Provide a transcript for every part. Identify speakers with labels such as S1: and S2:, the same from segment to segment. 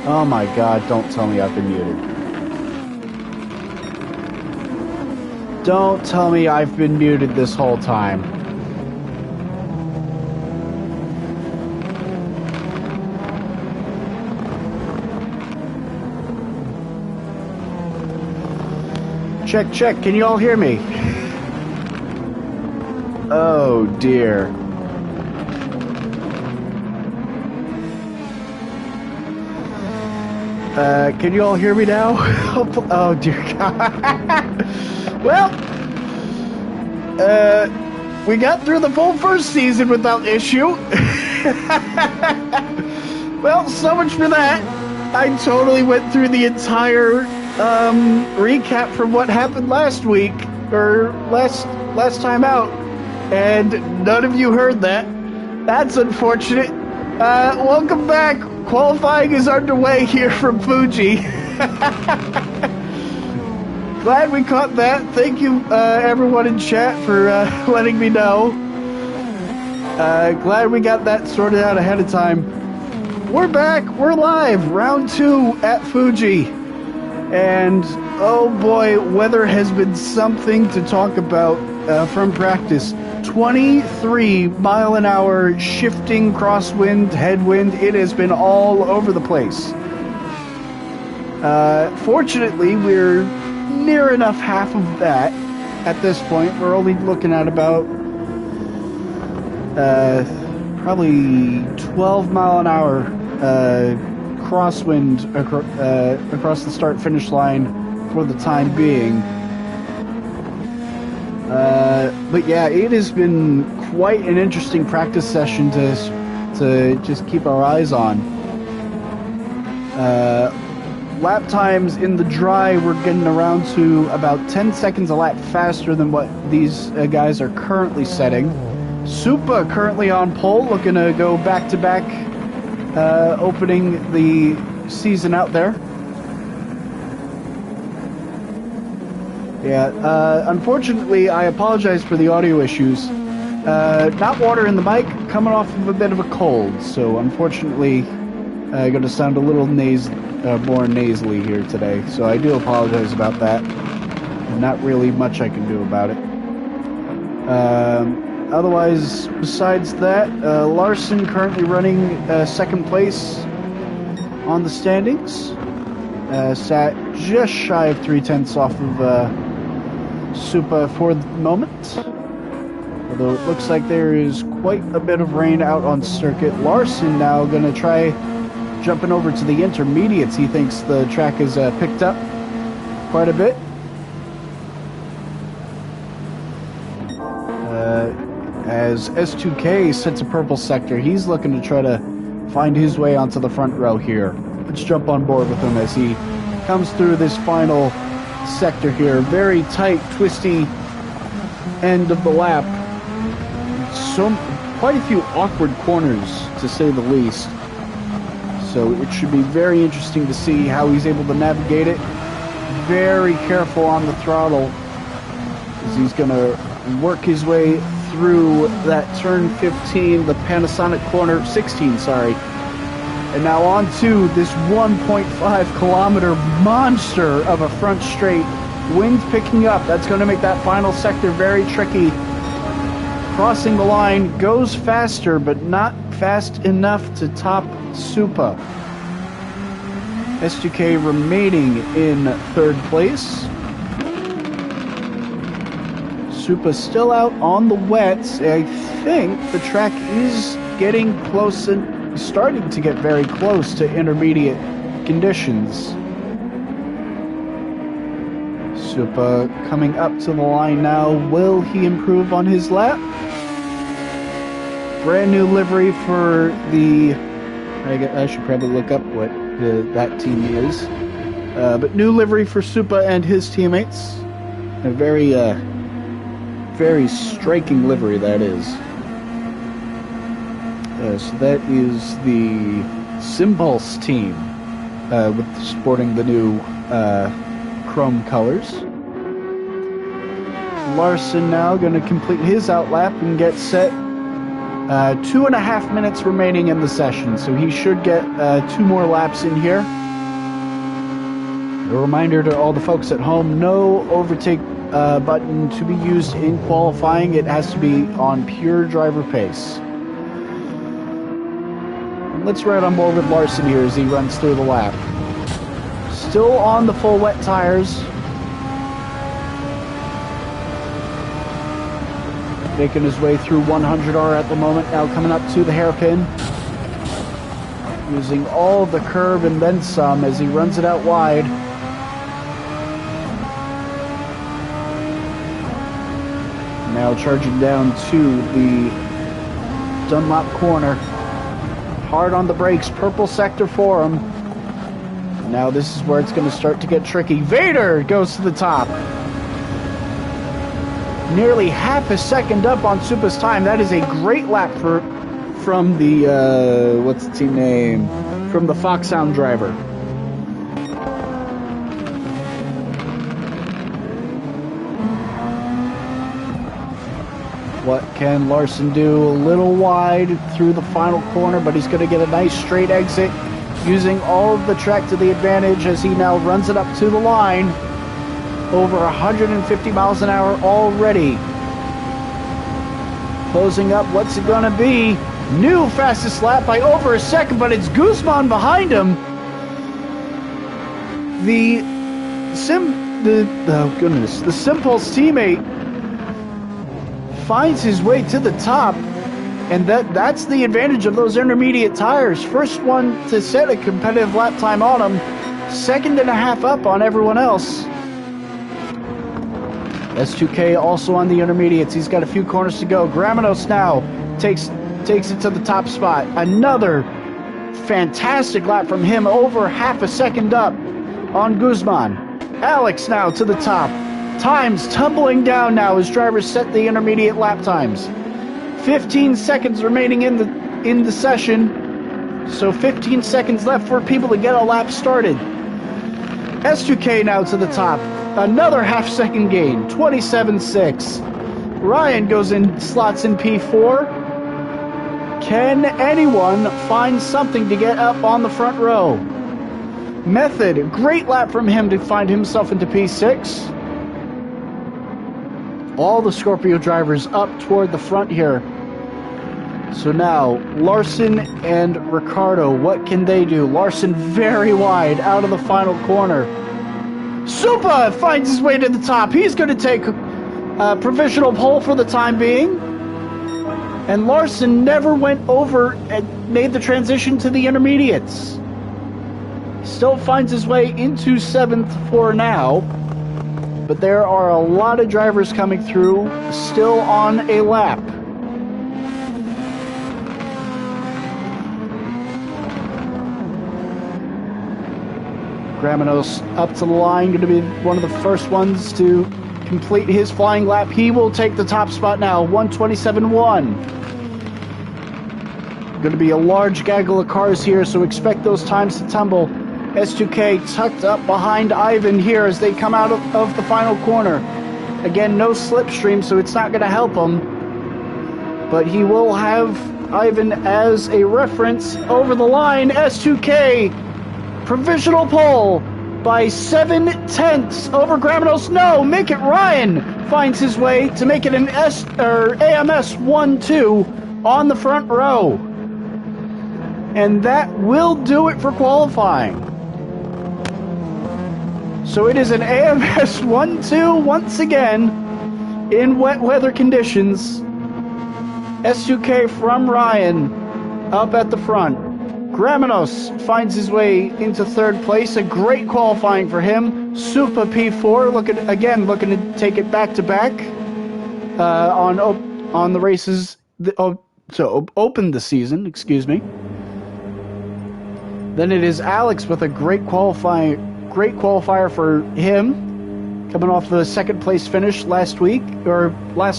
S1: Oh my god, don't tell me I've been muted. Don't tell me I've been muted this whole time. Check, check, can you all hear me? Oh dear. Can you all hear me now? Oh dear God. Well, we got through the full first season without issue. Well, so much for that. I totally went through the entire recap from what happened last week, or last time out, and none of you heard that. That's unfortunate. Welcome back. Qualifying is underway here from Fuji. Glad we caught that. Thank you, everyone in chat, for letting me know. Glad we got that sorted out ahead of time. We're back. We're live. Round 2 at Fuji. And, oh boy, weather has been something to talk about from practice. 23 mile an hour shifting crosswind, headwind. It has been all over the place. Fortunately, we're near enough half of that at this point. We're only looking at about probably 12 mile an hour crosswind across the start finish line for the time being. But yeah, it has been quite an interesting practice session to just keep our eyes on. Lap times in the dry, we're getting around to about 10 seconds a lap faster than what these guys are currently setting. Supa currently on pole, looking to go back-to-back, opening the season out there. Yeah, unfortunately, I apologize for the audio issues. Not water in the mic, coming off of a bit of a cold, so unfortunately, going to sound a little more nasally here today. So I do apologize about that. Not really much I can do about it. Otherwise, besides that, Larson currently running second place on the standings. Sat just shy of 3/10 off of Supa for the moment. Although it looks like there is quite a bit of rain out on circuit. Larson now going to try jumping over to the intermediates. He thinks the track has picked up quite a bit. As S2K sets a purple sector, he's looking to try to find his way onto the front row here. Let's jump on board with him as he comes through this final sector here. Very tight, twisty end of the lap. Quite a few awkward corners, to say the least. So it should be very interesting to see how he's able to navigate it. Very careful on the throttle, as he's going to work his way through that turn 15, the Panasonic corner, 16, sorry. And now on to this 1.5 kilometer monster of a front straight. Wind picking up. That's going to make that final sector very tricky. Crossing the line, goes faster, but not fast enough to top Supa. S2K remaining in third place. Supa still out on the wets. I think the track is getting close and starting to get very close to intermediate conditions. Supa coming up to the line now. Will he improve on his lap? Brand new livery for the... I should probably look up what that team is. But new livery for Supa and his teammates. A very, very striking livery, that is. So that is the Symbulse team, with sporting the new chrome colors. Larson now going to complete his outlap and get set. 2.5 minutes remaining in the session, so he should get 2 more laps in here. A reminder to all the folks at home, no overtake button to be used in qualifying. It has to be on pure driver pace. Let's ride on board with Larson here as he runs through the lap. Still on the full wet tires. Making his way through 100R at the moment, now coming up to the hairpin. Using all the curb and then some as he runs it out wide. Now charging down to the Dunlop corner. Hard on the brakes, purple sector for him. Now this is where it's going to start to get tricky. Vader goes to the top. Nearly half a second up on Supa's time. That is a great lap from the, what's the team name? From the Fox Sound driver. What can Larson do? A little wide through the final corner, but he's going to get a nice straight exit using all of the track to the advantage as he now runs it up to the line. Over 150 miles an hour already. Closing up, what's it going to be? New fastest lap by over a second, but it's Guzman behind him. The Simpulse teammate finds his way to the top, and that's the advantage of those intermediate tires. First one to set a competitive lap time on him, second and a half up on everyone else. S2K also on the intermediates. He's got a few corners to go. Gramenos now takes it to the top spot. Another fantastic lap from him, over half a second up on Guzman. Alex now to the top. Times tumbling down now as drivers set the intermediate lap times. 15 seconds remaining in the session, so 15 seconds left for people to get a lap started. S2K now to the top. Another half second gain, 27.6. Ryan goes in, slots in P4. Can anyone find something to get up on the front row? Method, great lap from him to find himself into P6. All the Scorpio drivers up toward the front here. So now, Larson and Ricardo, what can they do? Larson very wide out of the final corner. Supa finds his way to the top. He's going to take a provisional pole for the time being. And Larson never went over and made the transition to the intermediates. Still finds his way into 7th for now. But there are a lot of drivers coming through, still on a lap. Gramenos up to the line, going to be one of the first ones to complete his flying lap. He will take the top spot now, 1:27.1. Going to be a large gaggle of cars here, so expect those times to tumble. S2K tucked up behind Ivan here as they come out of the final corner. Again, no slipstream, so it's not going to help him. But he will have Ivan as a reference over the line. S2K, provisional pole by 7/10 over Gramenos. No, make it Ryan finds his way to make it an AMS 1-2 on the front row. And that will do it for qualifying. So it is an AMS 1-2 once again in wet weather conditions. S2K from Ryan up at the front. Gramenos finds his way into 3rd place. A great qualifying for him. Supa P4 looking to take it back to back on the races. Open the season. Excuse me. Then it is Alex with a great qualifier for him, coming off the 2nd place finish last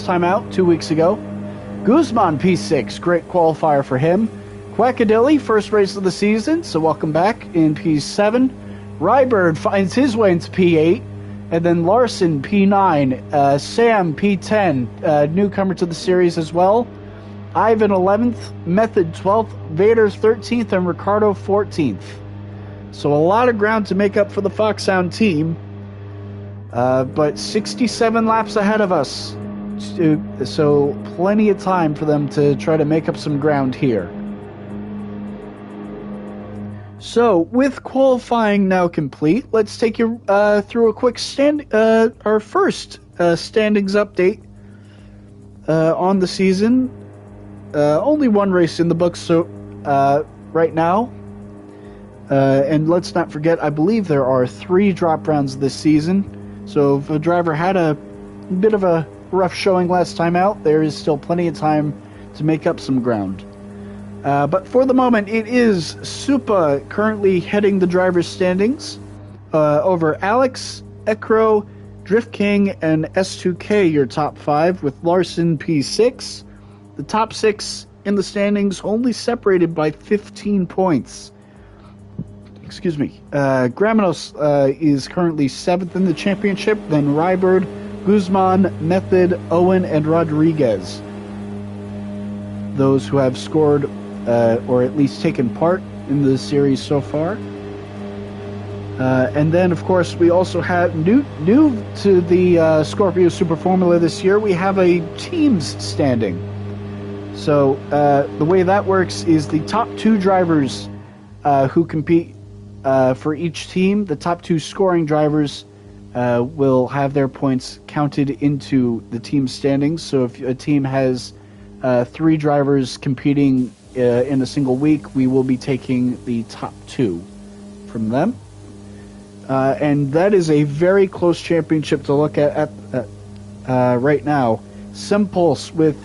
S1: time out, 2 weeks ago. Guzman P6, great qualifier for him. Quackadilly, first race of the season, so welcome back in P7. Rybird finds his way into P8, and then Larson P9, Sam P10, newcomer to the series as well. Ivan 11th, Method 12th, Vader 13th, and Ricardo 14th. So a lot of ground to make up for the Foxhound team. But 67 laps ahead of us. So plenty of time for them to try to make up some ground here. So with qualifying now complete, let's take you through a quick our first standings update on the season. Only one race in the books so right now. And let's not forget, I believe there are 3 drop rounds this season. So if a driver had a bit of a rough showing last time out, there is still plenty of time to make up some ground. But for the moment, it is Supa currently heading the driver's standings over Alex, Ekro, Drift King, and S2K, your top 5, with Larson P6. The top 6 in the standings only separated by 15 points. Excuse me. Gramenos is currently 7th in the championship, then Rybird, Guzman, Method, Owen, and Rodriguez. Those who have scored or at least taken part in the series so far. And then, of course, we also have new to the Scorpio Super Formula this year, we have a teams standing. So the way that works is the top 2 drivers who compete for each team, the top 2 scoring drivers will have their points counted into the team standings. So if a team has 3 drivers competing in a single week, we will be taking the top 2 from them. And that is a very close championship to look at right now. Simpulse with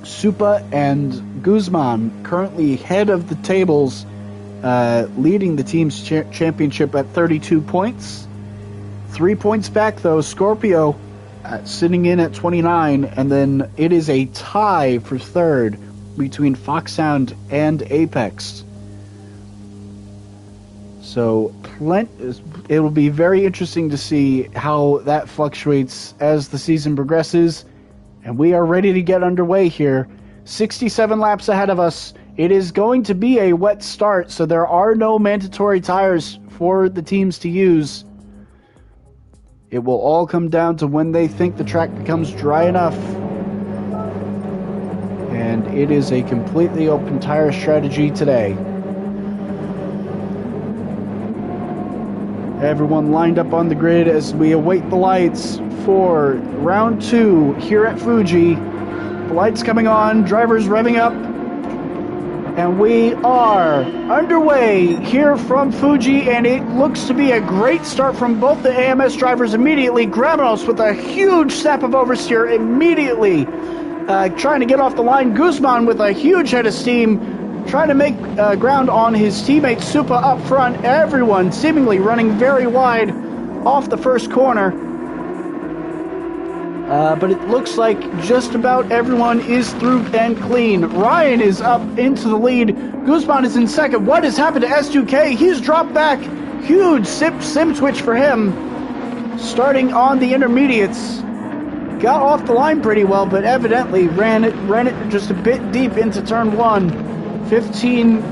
S1: Supa and Guzman currently head of the tables, leading the team's championship at 32 points. 3 points back, though, Scorpio sitting in at 29, and then it is a tie for 3rd between Foxhound and Apex. So it will be very interesting to see how that fluctuates as the season progresses, and we are ready to get underway here. 67 laps ahead of us. It is going to be a wet start, so there are no mandatory tires for the teams to use. It will all come down to when they think the track becomes dry enough. And it is a completely open tire strategy today. Everyone lined up on the grid as we await the lights for round 2 here at Fuji. The lights coming on, drivers revving up, and we are underway here from Fuji, and it looks to be a great start from both the AMS drivers immediately. Gramenos with a huge snap of oversteer immediately, trying to get off the line. Guzman with a huge head of steam, trying to make ground on his teammate Supa up front. Everyone seemingly running very wide off the first corner. But it looks like just about everyone is through and clean. Ryan is up into the lead. Guzman is in second. What has happened to S2K? He's dropped back. Huge sim twitch for him. Starting on the intermediates. Got off the line pretty well, but evidently ran it just a bit deep into turn 1. 15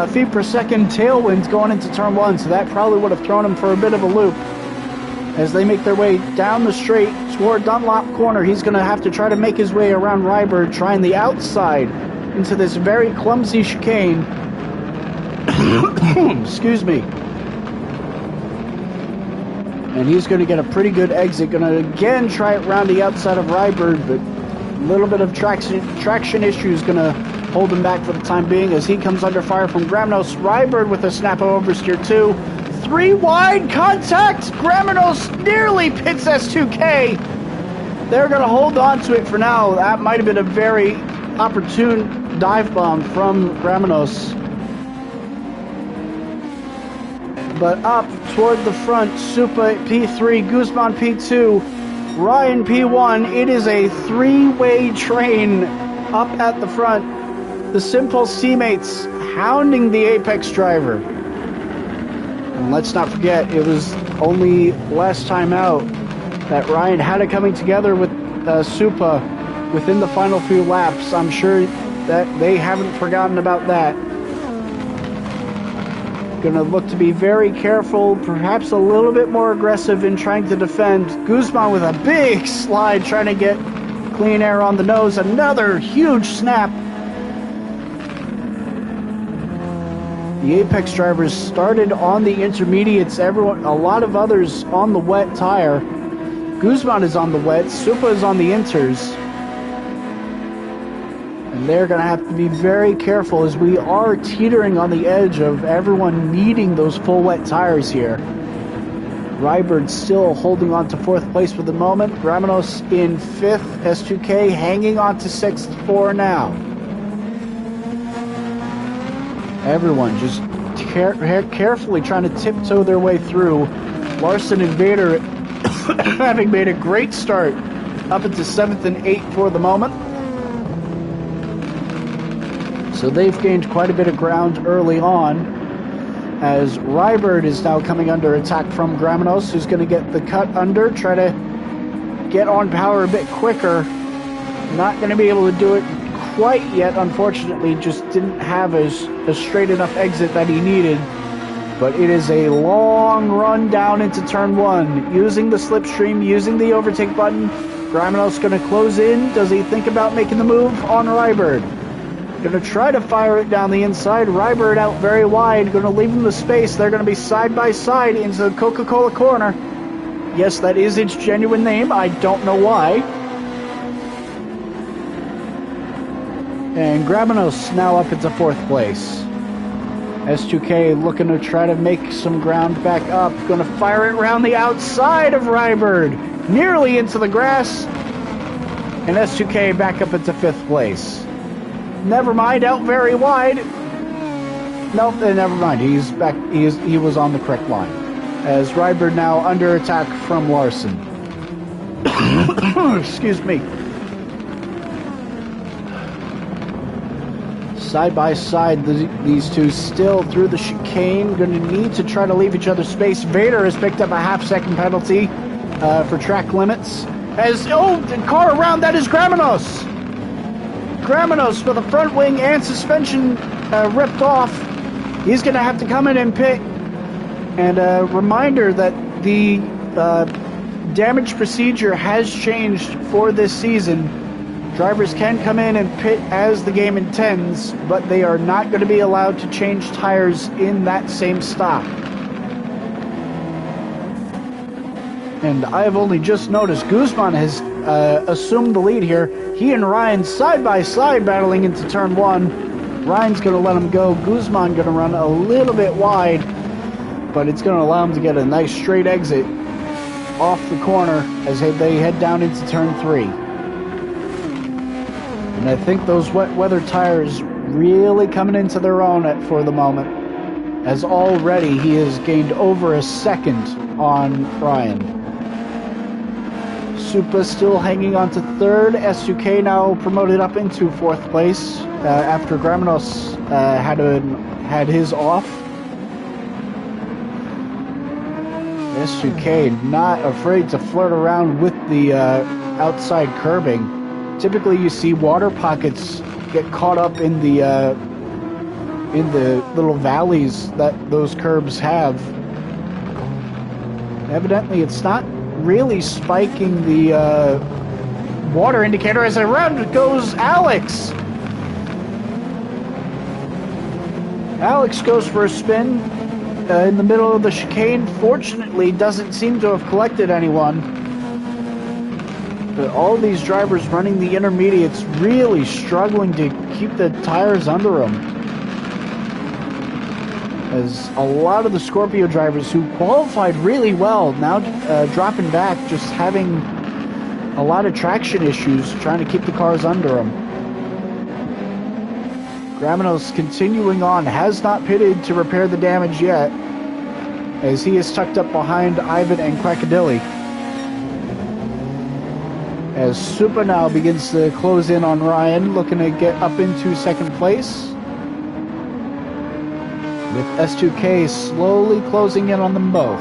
S1: feet per second tailwinds going into turn 1, so that probably would have thrown him for a bit of a loop. As they make their way down the straight toward Dunlop Corner, he's going to have to try to make his way around Rybird, trying the outside into this very clumsy chicane. Excuse me. And he's going to get a pretty good exit. Going to again try it around the outside of Rybird, but a little bit of traction issues going to hold him back for the time being as he comes under fire from Gramenos. Rybird with a snap of oversteer 2. 3 wide contact. Gramenos nearly pits S2K. They're going to hold on to it for now. That might have been a very opportune dive bomb from Gramenos. But up toward the front, Supa P3, Guzman P2, Ryan P1. It is a 3-way train up at the front. The Simpulse teammates hounding the Apex driver. And let's not forget, it was only last time out that Ryan had it coming together with Supa within the final few laps. I'm sure that they haven't forgotten about that. Gonna look to be very careful, perhaps a little bit more aggressive in trying to defend. Guzman with a big slide, trying to get clean air on the nose. Another huge snap. The Apex drivers started on the intermediates. Everyone, a lot of others on the wet tire. Guzman is on the wet. Supa is on the inters. And they're going to have to be very careful as we are teetering on the edge of everyone needing those full wet tires here. Rybird still holding on to 4th place for the moment. Gramenos in 5th. S2K hanging on to 6th for now. Everyone just carefully trying to tiptoe their way through. Larson and Vader having made a great start up into 7th and 8th for the moment. So they've gained quite a bit of ground early on, as Rybird is now coming under attack from Gramenos, who's going to get the cut under, try to get on power a bit quicker. Not going to be able to do it quite yet, unfortunately. Just didn't have a straight enough exit that he needed. But it is a long run down into turn 1, using the slipstream, using the overtake button. Gramenos going to close in. Does he think about making the move on Rybird? Going to try to fire it down the inside. Rybird out very wide. Going to leave him the space. They're going to be side by side into the Coca-Cola corner. Yes, that is its genuine name. I don't know why. And Gramenos now up into 4th place. S2K looking to try to make some ground back up. Going to fire it around the outside of Rybird. Nearly into the grass. And S2K back up into 5th place. Never mind, out very wide. Nope, never mind. He's back. He was on the correct line. As Rybird now under attack from Larson. Excuse me. Side by side, these two still through the chicane. Going to need to try to leave each other space. Vader has picked up a half-second penalty for track limits. As the car around that is Gramenos. Gramenos with the front wing and suspension ripped off. He's going to have to come in and pit. And a reminder that the damage procedure has changed for this season. Drivers can come in and pit as the game intends, but they are not going to be allowed to change tires in that same stop. And I've only just noticed Guzman has assumed the lead here. He and Ryan side by side battling into turn 1. Ryan's going to let him go. Guzman going to run a little bit wide, but it's going to allow him to get a nice straight exit off the corner as they head down into turn 3. And I think those wet weather tires really coming into their own for the moment, as already he has gained over a second on Ryan. Supa still hanging on to 3rd. S2K now promoted up into 4th place after Gramenos had his off. S2K not afraid to flirt around with the outside curbing. Typically, you see water pockets get caught up in the little valleys that those curbs have. Evidently, it's not really spiking the water indicator. As around goes Alex. Alex goes for a spin in the middle of the chicane. Fortunately, doesn't seem to have collected anyone. But all these drivers running the intermediates really struggling to keep the tires under them. As a lot of the Scorpio drivers who qualified really well now dropping back, just having a lot of traction issues trying to keep the cars under them. Gramenos continuing on, has not pitted to repair the damage yet, as he is tucked up behind Ivan and Quackadilly. As Supa now begins to close in on Ryan, looking to get up into 2nd place. With S2K slowly closing in on them both.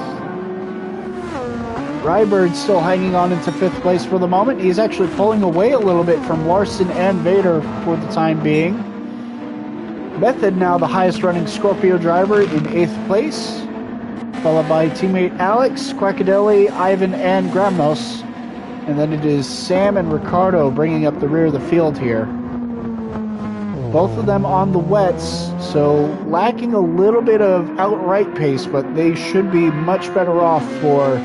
S1: Rybird still hanging on into 5th place for the moment. He's actually pulling away a little bit from Larson and Vader for the time being. Method now the highest running Scorpio driver in 8th place, followed by teammate Alex, Quackadelli, Ivan, and Gramnos. And then it is Sam and Ricardo bringing up the rear of the field here. Both of them on the wets, so lacking a little bit of outright pace, but they should be much better off for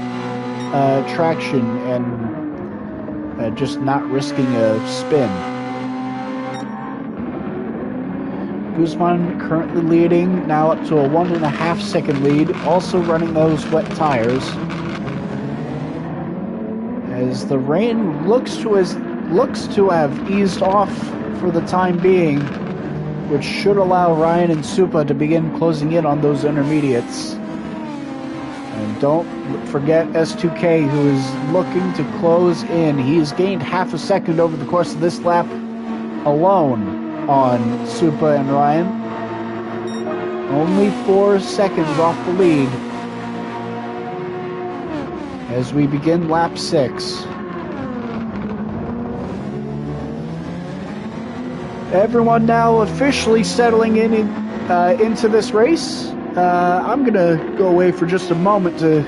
S1: traction and just not risking a spin. Guzman currently leading, now up to a 1.5 second lead, also running those wet tires. As the rain looks to have eased off for the time being, which should allow Ryan and Supa to begin closing in on those intermediates. And don't forget S2K, who is looking to close in. He's gained half a second over the course of this lap alone on Supa and Ryan. Only 4 seconds off the lead as we begin lap 6. Everyone now officially settling in into this race. I'm gonna go away for just a moment to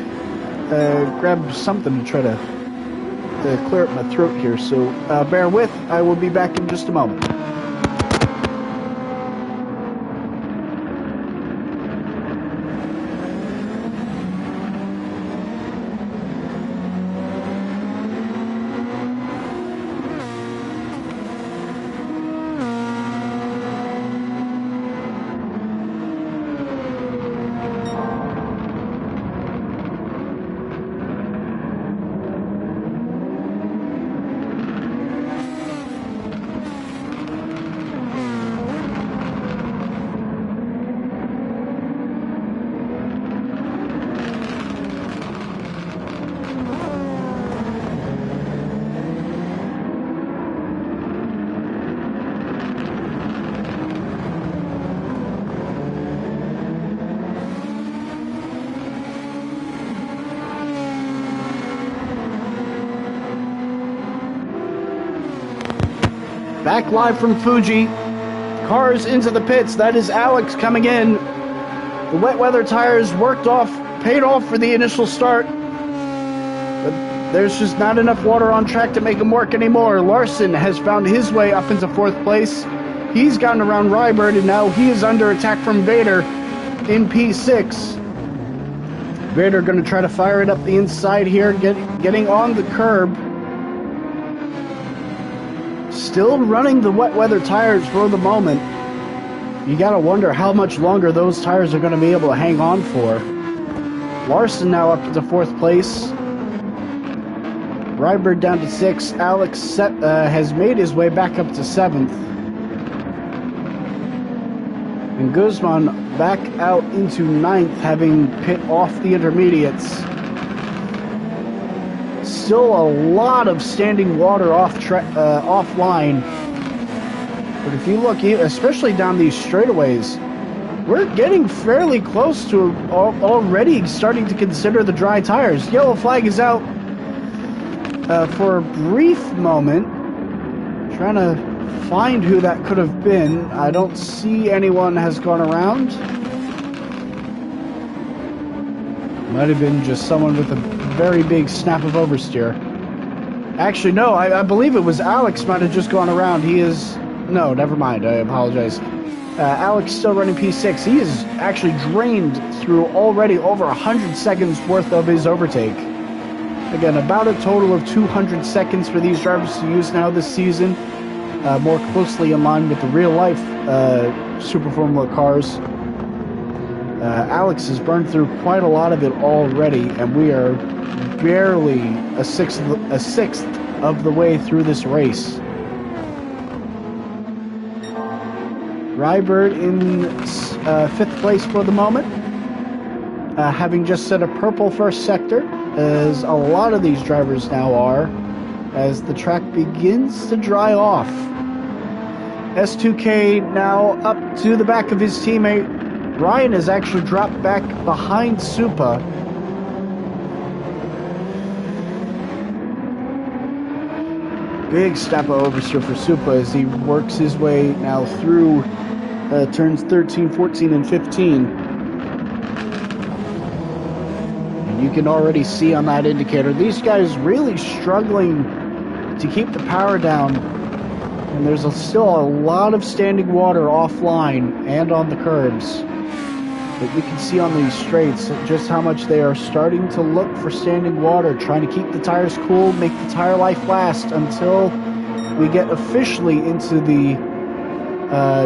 S1: grab something to try to clear up my throat here, so bear with. I will be back in just a moment. Back live from Fuji. Cars into the pits. That is Alex coming in. The wet weather tires paid off for the initial start. But there's just not enough water on track to make them work anymore. Larson has found his way up into 4th place. He's gotten around Rybird, and now he is under attack from Vader in P6. Vader going to try to fire it up the inside here, getting on the curb. Still running the wet weather tires for the moment. You gotta wonder how much longer those tires are gonna be able to hang on for. Larson now up to 4th place. Rybird down to 6th. Alex has made his way back up to 7th. And Guzman back out into 9th, having pit off the intermediates. Still a lot of standing water offline. But if you look, especially down these straightaways, we're getting fairly close to already starting to consider the dry tires. Yellow flag is out for a brief moment. Trying to find who that could have been. I don't see anyone has gone around. Might have been just someone with a very big snap of oversteer. Actually, no, I believe it was Alex might have just gone around. He is... No, never mind. I apologize. Alex still running P6. He is actually drained through already over 100 seconds worth of his overtake. Again, about a total of 200 seconds for these drivers to use now this season. More closely in line with the real-life Super Formula cars. Alex has burned through quite a lot of it already, and we are barely a sixth of the way through this race. Rybird in 5th place for the moment, having just set a purple first sector, as a lot of these drivers now are, as the track begins to dry off. S2K now up to the back of his teammate. Ryan has actually dropped back behind Supa. Big step of oversteer for Supa as he works his way now through turns 13, 14, and 15. And you can already see on that indicator, these guys really struggling to keep the power down. And there's still a lot of standing water offline and on the curbs. But you can see on these straights just how much they are starting to look for standing water, trying to keep the tires cool, make the tire life last until we get officially into the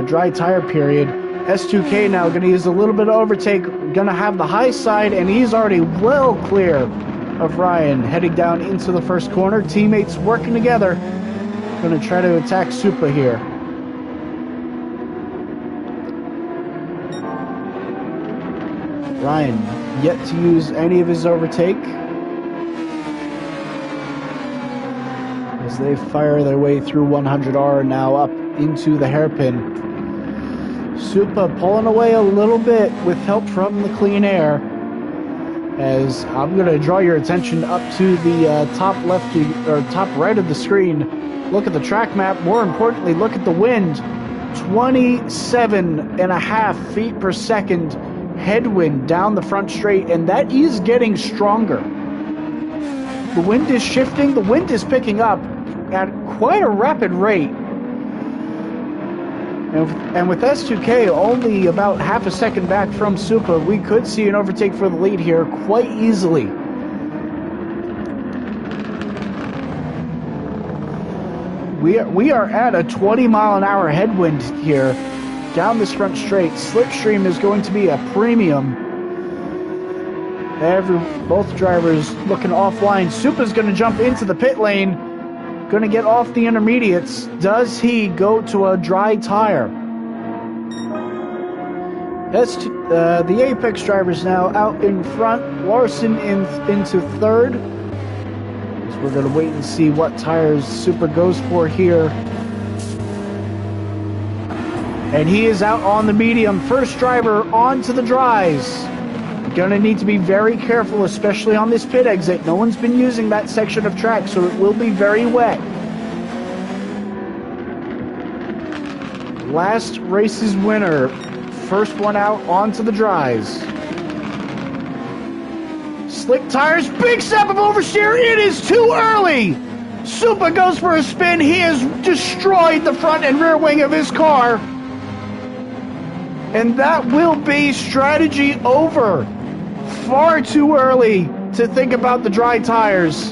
S1: dry tire period. S2K now going to use a little bit of overtake, going to have the high side, and he's already well clear of Ryan, heading down into the first corner. Teammates working together, going to try to attack Supa here. Ryan yet to use any of his overtake as they fire their way through 100R now up into the hairpin. Supa pulling away a little bit with help from the clean air, as I'm going to draw your attention up to the top left or top right of the screen. Look at the track map. More importantly, look at the wind. 27.5 feet per second headwind down the front straight, and that is getting stronger. The wind is shifting, the wind is picking up at quite a rapid rate. And with S2K only about half a second back from Supa, we could see an overtake for the lead here quite easily. We are at a 20-mile-an-hour headwind here down this front straight. Slipstream is going to be a premium. Both drivers looking offline. Supa's going to jump into the pit lane, going to get off the intermediates. Does he go to a dry tire? The Apex drivers now out in front. Larson into third. So we're going to wait and see what tires Supa goes for here. And he is out on the medium. First driver onto the dries. Gonna need to be very careful, especially on this pit exit. No one's been using that section of track, so it will be very wet. Last race's winner. First one out onto the dries. Slick tires, big step of oversteer. It is too early. Supa goes for a spin. He has destroyed the front and rear wing of his car. And that will be strategy over. Far too early to think about the dry tires.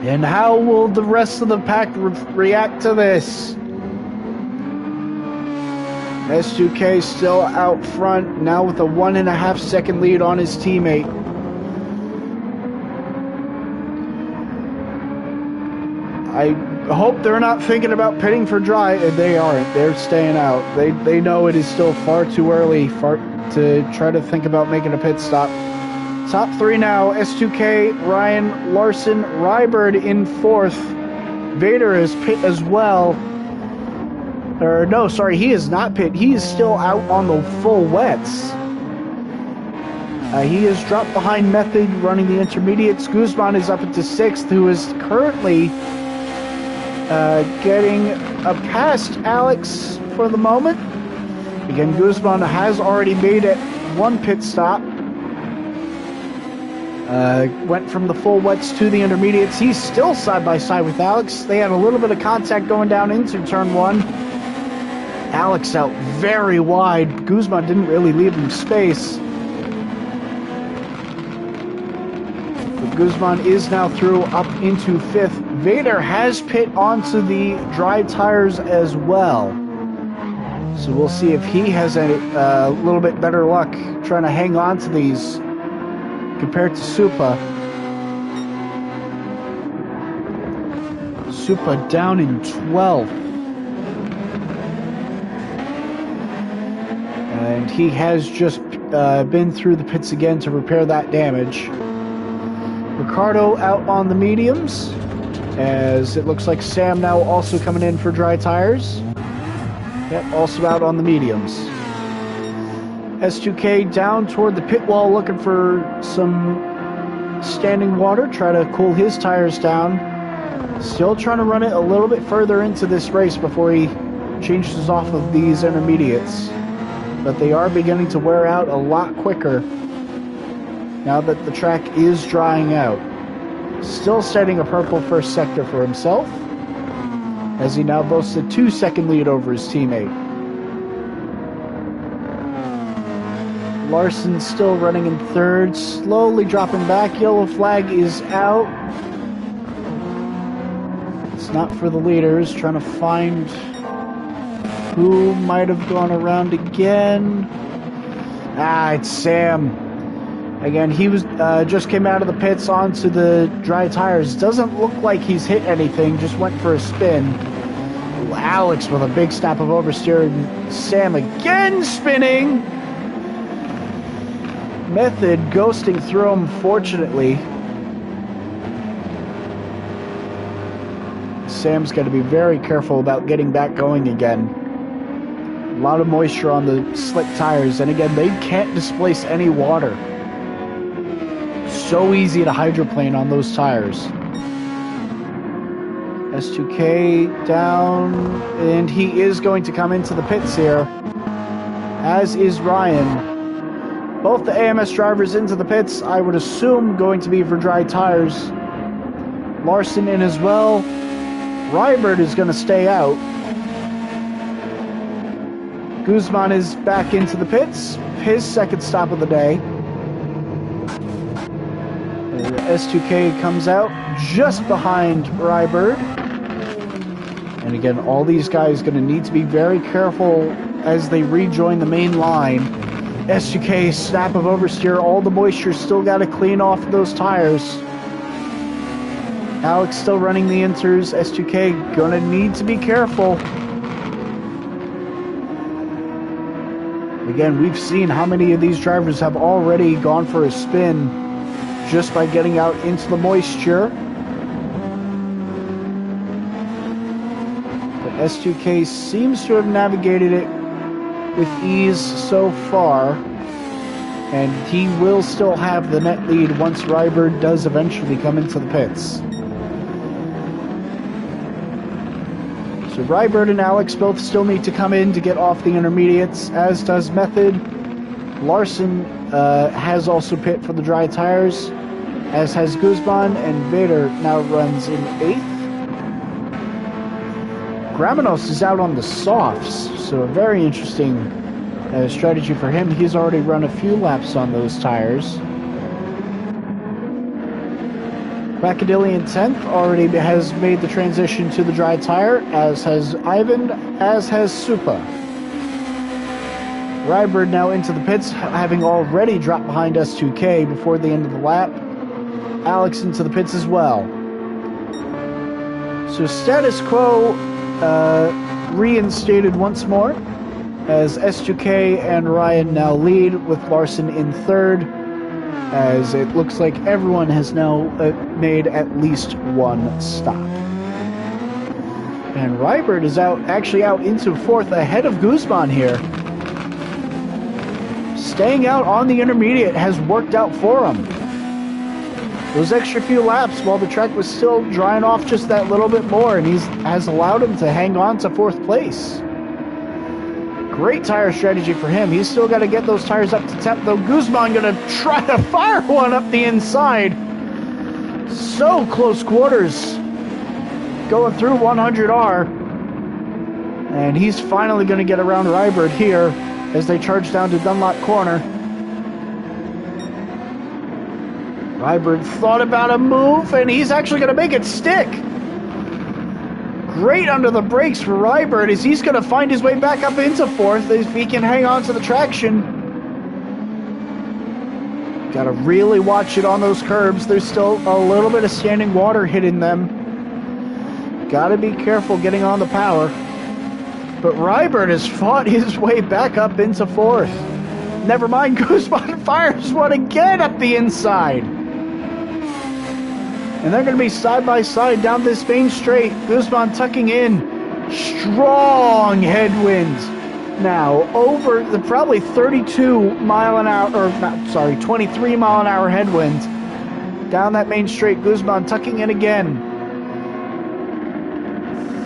S1: And how will the rest of the pack react to this? S2K still out front, now with a 1.5 second lead on his teammate. I hope they're not thinking about pitting for dry. They aren't. They're staying out. They know it is still far too early to try to think about making a pit stop. Top three now. S2K, Ryan, Larson, Rybird in fourth. Vader is pit as well. Or no, sorry, he is not pit. He is still out on the full wets. He is dropped behind Method running the intermediates. Guzman is up into sixth, who is currently getting a past Alex for the moment. Again, Guzman has already made it one pit stop. Went from the full wets to the intermediates. He's still side by side with Alex. They had a little bit of contact going down into turn one. Alex out very wide. Guzman didn't really leave him space. But Guzman is now through up into fifth. Vader has pit onto the dry tires as well. So we'll see if he has a little bit better luck trying to hang on to these compared to Supa. Supa down in 12th. And he has just been through the pits again to repair that damage. Ricardo out on the mediums, as it looks like Sam now also coming in for dry tires. Yep, also out on the mediums. S2K down toward the pit wall looking for some standing water, try to cool his tires down. Still trying to run it a little bit further into this race before he changes off of these intermediates. But they are beginning to wear out a lot quicker now that the track is drying out. Still setting a purple first sector for himself, as he now boasts a 2-second lead over his teammate. Larson still running in third, slowly dropping back. Yellow flag is out. It's not for the leaders, trying to find who might have gone around again. It's Sam. Again, he was just came out of the pits onto the dry tires. Doesn't look like he's hit anything, just went for a spin. Alex with a big snap of oversteer, and Sam again spinning. Method ghosting through him, fortunately. Sam's got to be very careful about getting back going again. A lot of moisture on the slick tires, and again, they can't displace any water. So easy to hydroplane on those tires. S2K down, and he is going to come into the pits here, as is Ryan. Both the AMS drivers into the pits, I would assume going to be for dry tires. Larson in as well. Rybert is going to stay out. Guzman is back into the pits, his second stop of the day. S2K comes out just behind Rybird. And again, all these guys going to need to be very careful as they rejoin the main line. S2K snap of oversteer, all the moisture still got to clean off those tires. Alex still running the inters. S2K going to need to be careful. Again, we've seen how many of these drivers have already gone for a spin just by getting out into the moisture. But S2K seems to have navigated it with ease so far, and he will still have the net lead once Rybird does eventually come into the pits. So Rybird and Alex both still need to come in to get off the intermediates, as does Method. Larson has also pit for the dry tires, as has Guzman, and Vader now runs in 8th. Gramenos is out on the softs, so a very interesting strategy for him. He's already run a few laps on those tires. Bacadilly in 10th already has made the transition to the dry tire, as has Ivan, as has Supa. Rybird now into the pits, having already dropped behind S2K before the end of the lap. Alex into the pits as well. So status quo reinstated once more, as S2K and Ryan now lead, with Larson in 3rd, as it looks like everyone has now made at least one stop. And Rybird is actually out into 4th ahead of Guzman here. Staying out on the intermediate has worked out for him. Those extra few laps while the track was still drying off just that little bit more, and has allowed him to hang on to 4th place. Great tire strategy for him. He's still got to get those tires up to temp, though. Guzman going to try to fire one up the inside. So close quarters. Going through 100R. And he's finally going to get around Rybird here as they charge down to Dunlop Corner. Rybird thought about a move, and he's actually going to make it stick. Great under the brakes for Rybird, as he's going to find his way back up into 4th if he can hang on to the traction. Got to really watch it on those curbs. There's still a little bit of standing water hitting them. Got to be careful getting on the power. But Rybird has fought his way back up into 4th. Never mind, Guzman fires one again up the inside. And they're going to be side by side down this main straight. Guzman tucking in. Strong headwind. Now over the probably 32 mile an hour, or not, sorry, 23 mile an hour headwind down that main straight. Guzman tucking in again.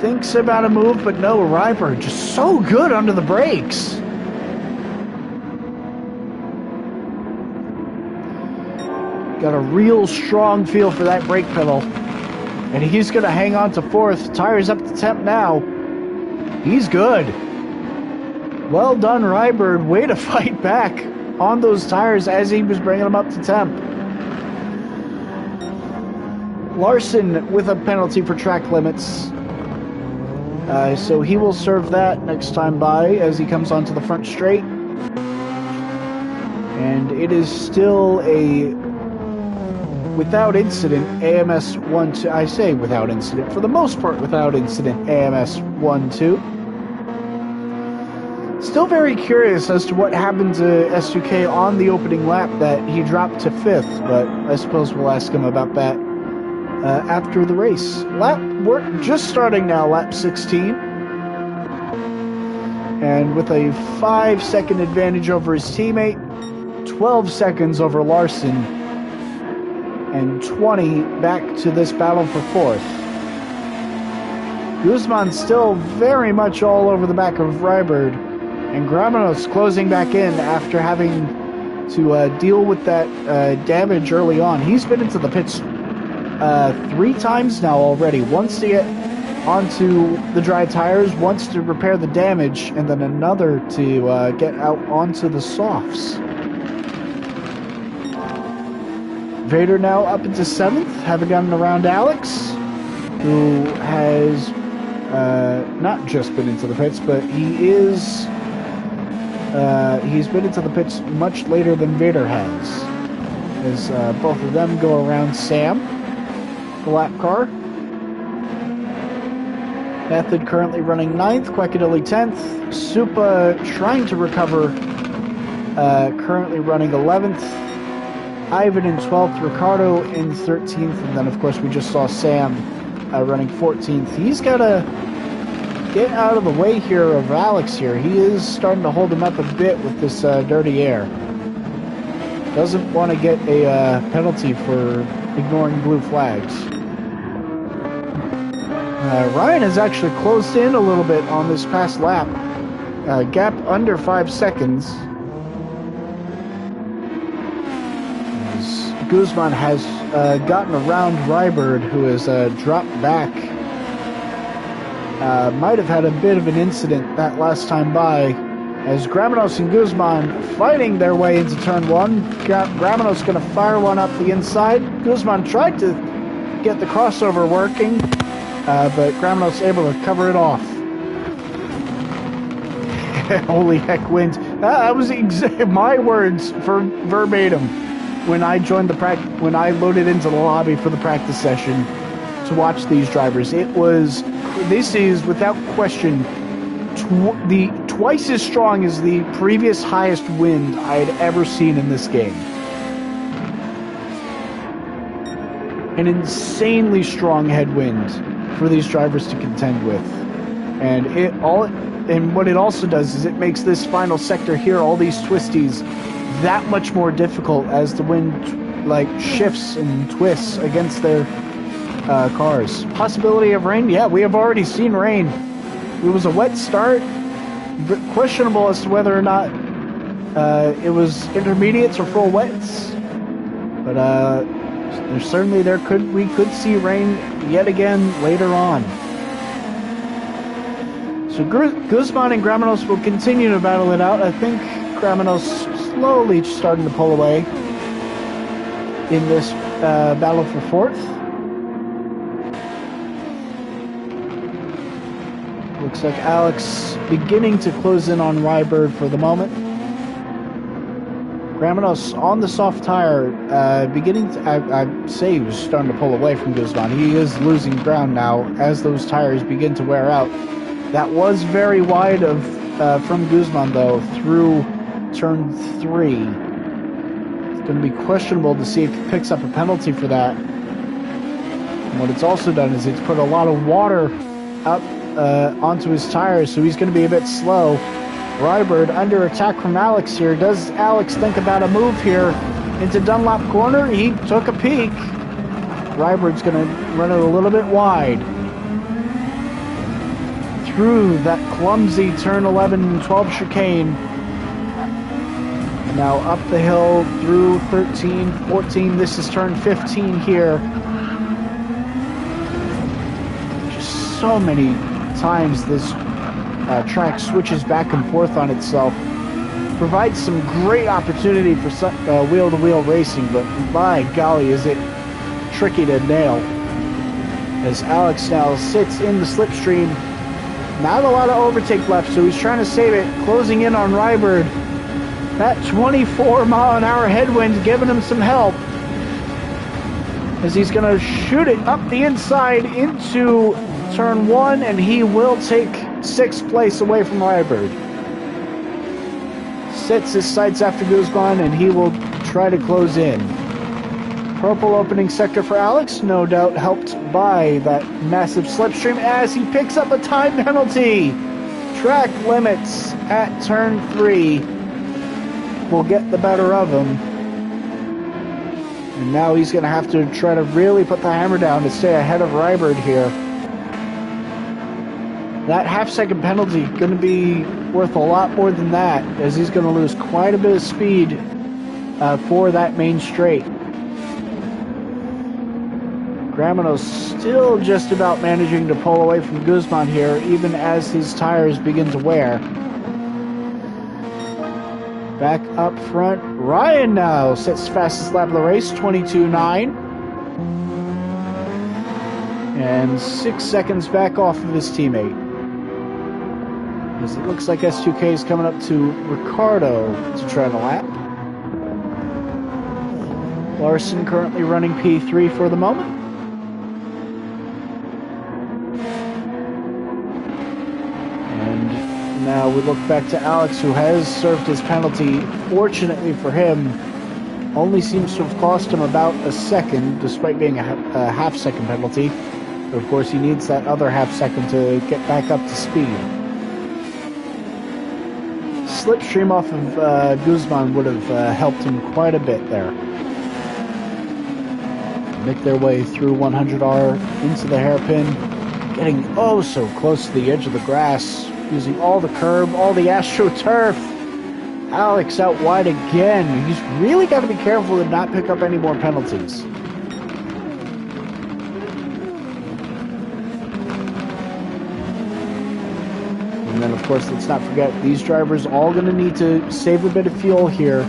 S1: thinks about a move, but no, Ryberg just so good under the brakes. Got a real strong feel for that brake pedal. And he's going to hang on to fourth. Tires up to temp now. He's good. Well done, Ryberg. Way to fight back on those tires as he was bringing them up to temp. Larson with a penalty for track limits. So he will serve that next time by as he comes onto the front straight. And it is still a without incident AMS 1-2. I say without incident, for the most part without incident AMS 1-2. Still very curious as to what happened to S2K on the opening lap that he dropped to 5th, but I suppose we'll ask him about that after the race. We're just starting now, lap 16. And with a 5-second advantage over his teammate, 12 seconds over Larson, and 20 back to this battle for 4th. Guzman still very much all over the back of Ryberg, and Gramenos closing back in after having to deal with that damage early on. He's been into the pits 3 times now already. Once to get onto the dry tires, once to repair the damage, and then another to get out onto the softs. Vader now up into 7th, having gotten around Alex, who has not just been into the pits, but he's been into the pits much later than Vader has, as both of them go around Sam, the lap car. Method currently running 9th, Quackadilly 10th, Supa trying to recover, currently running 11th, Ivan in 12th, Ricardo in 13th, and then of course we just saw Sam running 14th. He's got to get out of the way here of Alex here. He is starting to hold him up a bit with this dirty air. Doesn't want to get a penalty for ignoring blue flags. Ryan has actually closed in a little bit on this past lap. Gap under 5 seconds. As Guzman has gotten around Ryberg, who has dropped back. Might have had a bit of an incident that last time by, as Gramenos and Guzman fighting their way into turn 1. Gramenos going to fire one up the inside. Guzman tried to get the crossover working, but Gramenos able to cover it off. Holy heck, wind. That was my words for verbatim when I joined when I loaded into the lobby for the practice session to watch these drivers. This is without question twice as strong as the previous highest wind I had ever seen in this game. An insanely strong headwind for these drivers to contend with, and what it also does is it makes this final sector here, all these twisties, that much more difficult as the wind shifts and twists against their cars. Possibility of rain? Yeah, we have already seen rain. It was a wet start, but questionable as to whether or not it was intermediates or full wets. But we could see rain yet again later on. So Guzman and Gramenos will continue to battle it out. I think Gramenos slowly starting to pull away in this battle for 4th. Looks like Alex beginning to close in on Ryberg for the moment. Gramenos on the soft tire, beginning to, I say he was starting to pull away from Guzman. He is losing ground now as those tires begin to wear out. That was very wide from Guzman, though, through turn 3. It's going to be questionable to see if he picks up a penalty for that. And what it's also done is it's put a lot of water up onto his tires, so he's going to be a bit slow. Ryberg under attack from Alex here. Does Alex think about a move here into Dunlop corner? He took a peek. Ryberg's going to run it a little bit wide. through that clumsy turn 11 and 12 chicane. Now up the hill through 13, 14. This is turn 15 here. Just so many times this track switches back and forth on itself. Provides some great opportunity for wheel-to-wheel racing, but my golly, is it tricky to nail. As Alex now sits in the slipstream. Not a lot of overtake left, so he's trying to save it. Closing in on Ryberg. That 24-mile-an-hour headwind giving him some help. As he's going to shoot it up the inside into turn 1, and he will take 6th place away from Ryberg. Sets his sights after Guzman, and he will try to close in. Purple opening sector for Alex, no doubt helped by that massive slipstream as he picks up a time penalty. Track limits at turn 3 will get the better of him. And now he's going to have to try to really put the hammer down to stay ahead of Ryberg here. That half-second penalty going to be worth a lot more than that, as he's going to lose quite a bit of speed for that main straight. Gramino's still just about managing to pull away from Guzman here, even as his tires begin to wear. Back up front, Ryan now sets fastest lap of the race, 22.9. And 6 seconds back off of his teammate. As it looks like S2K is coming up to Ricardo to try the lap. Larson currently running P3 for the moment. Now we look back to Alex, who has served his penalty. Fortunately for him, only seems to have cost him about a second, despite being a half-second penalty. But of course, he needs that other half-second to get back up to speed. Slipstream off of Guzman would have helped him quite a bit there. Make their way through 100R into the hairpin, getting oh so close to the edge of the grass. Using all the curb, all the AstroTurf. Alex out wide again. He's really got to be careful to not pick up any more penalties. And then, of course, let's not forget, these drivers all going to need to save a bit of fuel here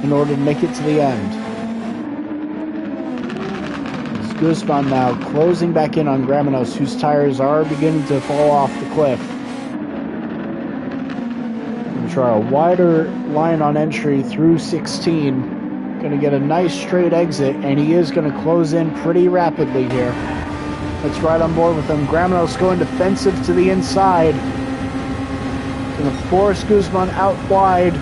S1: in order to make it to the end. It's Guzman now closing back in on Graminos, whose tires are beginning to fall off the cliff. Try a wider line on entry through 16. Going to get a nice straight exit, and he is going to close in pretty rapidly here. Let's ride on board with him. Graminos going defensive to the inside. Going to force Guzman out wide.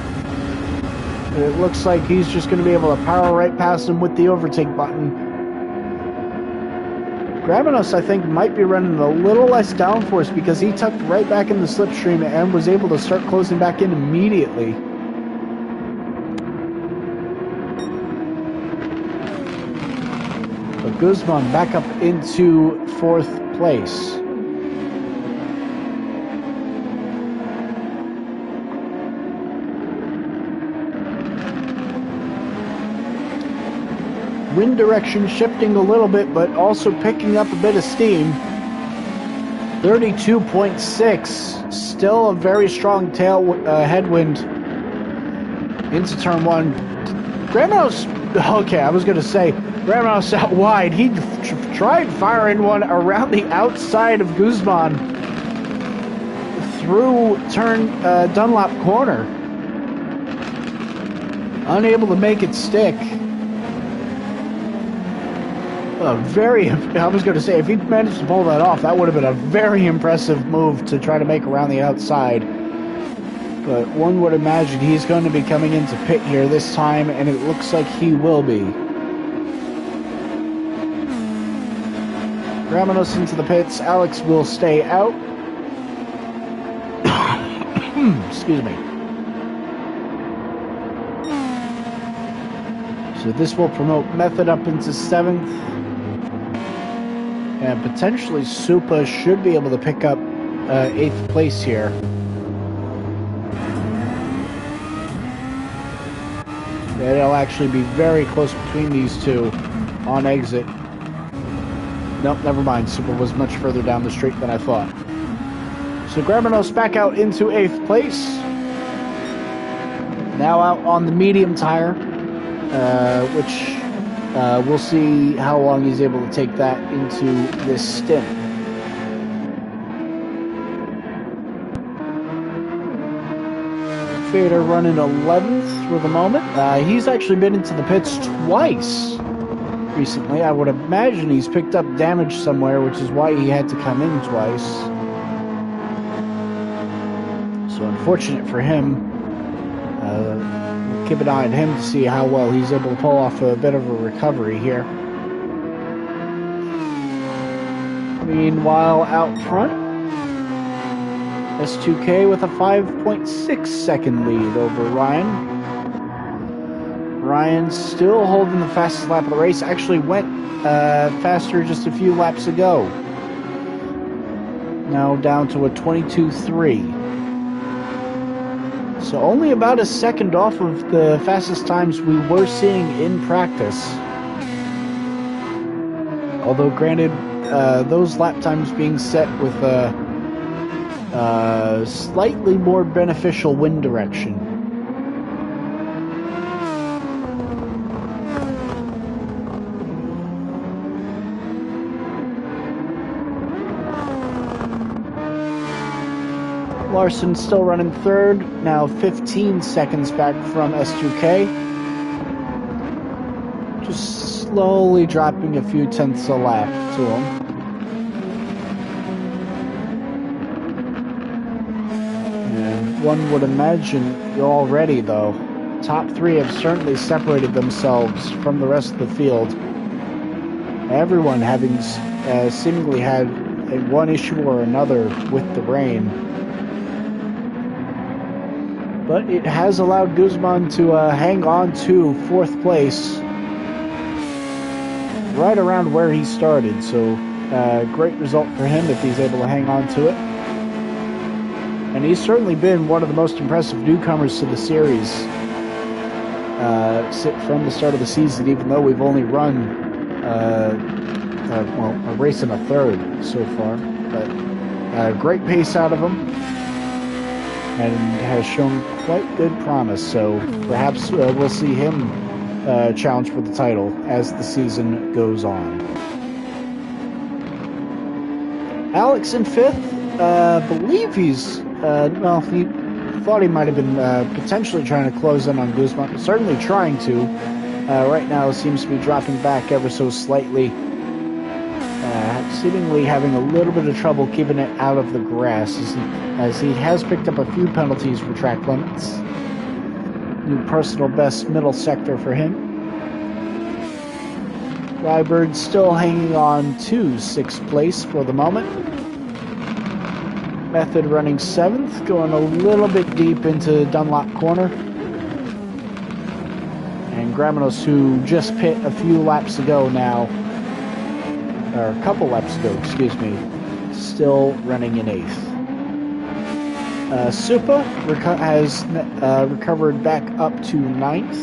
S1: It looks like he's just going to be able to power right past him with the overtake button. Graminos, I think, might be running a little less downforce because he tucked right back in the slipstream and was able to start closing back in immediately. But Guzman back up into 4th place. Wind direction shifting a little bit, but also picking up a bit of steam. 32.6. Still a very strong headwind into turn 1. Graminos, okay, I was going to say, Graminos out wide. He tried firing one around the outside of Guzman through turn Dunlop corner. Unable to make it stick. I was going to say, if he managed to pull that off, that would have been a very impressive move to try to make around the outside. But one would imagine he's going to be coming into pit here this time, and it looks like he will be. Graminos into the pits. Alex will stay out. Excuse me. So this will promote Method up into 7th. And potentially Supa should be able to pick up 8th place here. It'll actually be very close between these two on exit. Nope, never mind. Super was much further down the straight than I thought. So Gramanos back out into 8th place. Now out on the medium tire, which we'll see how long he's able to take that into this stint. Fader running 11th for the moment. He's actually been into the pits twice recently. I would imagine he's picked up damage somewhere, which is why he had to come in twice. So unfortunate for him. We'll keep an eye on him to see how well he's able to pull off a bit of a recovery here. Meanwhile, out front, S2K with a 5.6 second lead over Ryan. Ryan's still holding the fastest lap of the race. Actually went faster just a few laps ago. Now down to a 22.3. So only about a second off of the fastest times we were seeing in practice. Although granted, those lap times being set with a slightly more beneficial wind direction. Larson still running third, now 15 seconds back from S2K. Just slowly dropping a few tenths a lap to him. And one would imagine already, though, top three have certainly separated themselves from the rest of the field. Everyone having seemingly had one issue or another with the rain. But it has allowed Guzman to hang on to 4th place right around where he started. So great result for him if he's able to hang on to it. And he's certainly been one of the most impressive newcomers to the series from the start of the season, even though we've only run a race and a third so far. But great pace out of him. And has shown quite good promise, so perhaps we'll see him challenge for the title as the season goes on. Alex in 5th, believe he's, he thought he might have been potentially trying to close in on Guzman, certainly trying to. Right now seems to be dropping back ever so slightly, seemingly having a little bit of trouble keeping it out of the grass as he has picked up a few penalties for track limits. New personal best middle sector for him. Ryberg still hanging on to 6th place for the moment. Method running 7th, going a little bit deep into Dunlop corner. And Gramanos, who just pit a few laps ago now, or a couple laps ago, excuse me, still running in 8th. Supa has recovered back up to 9th.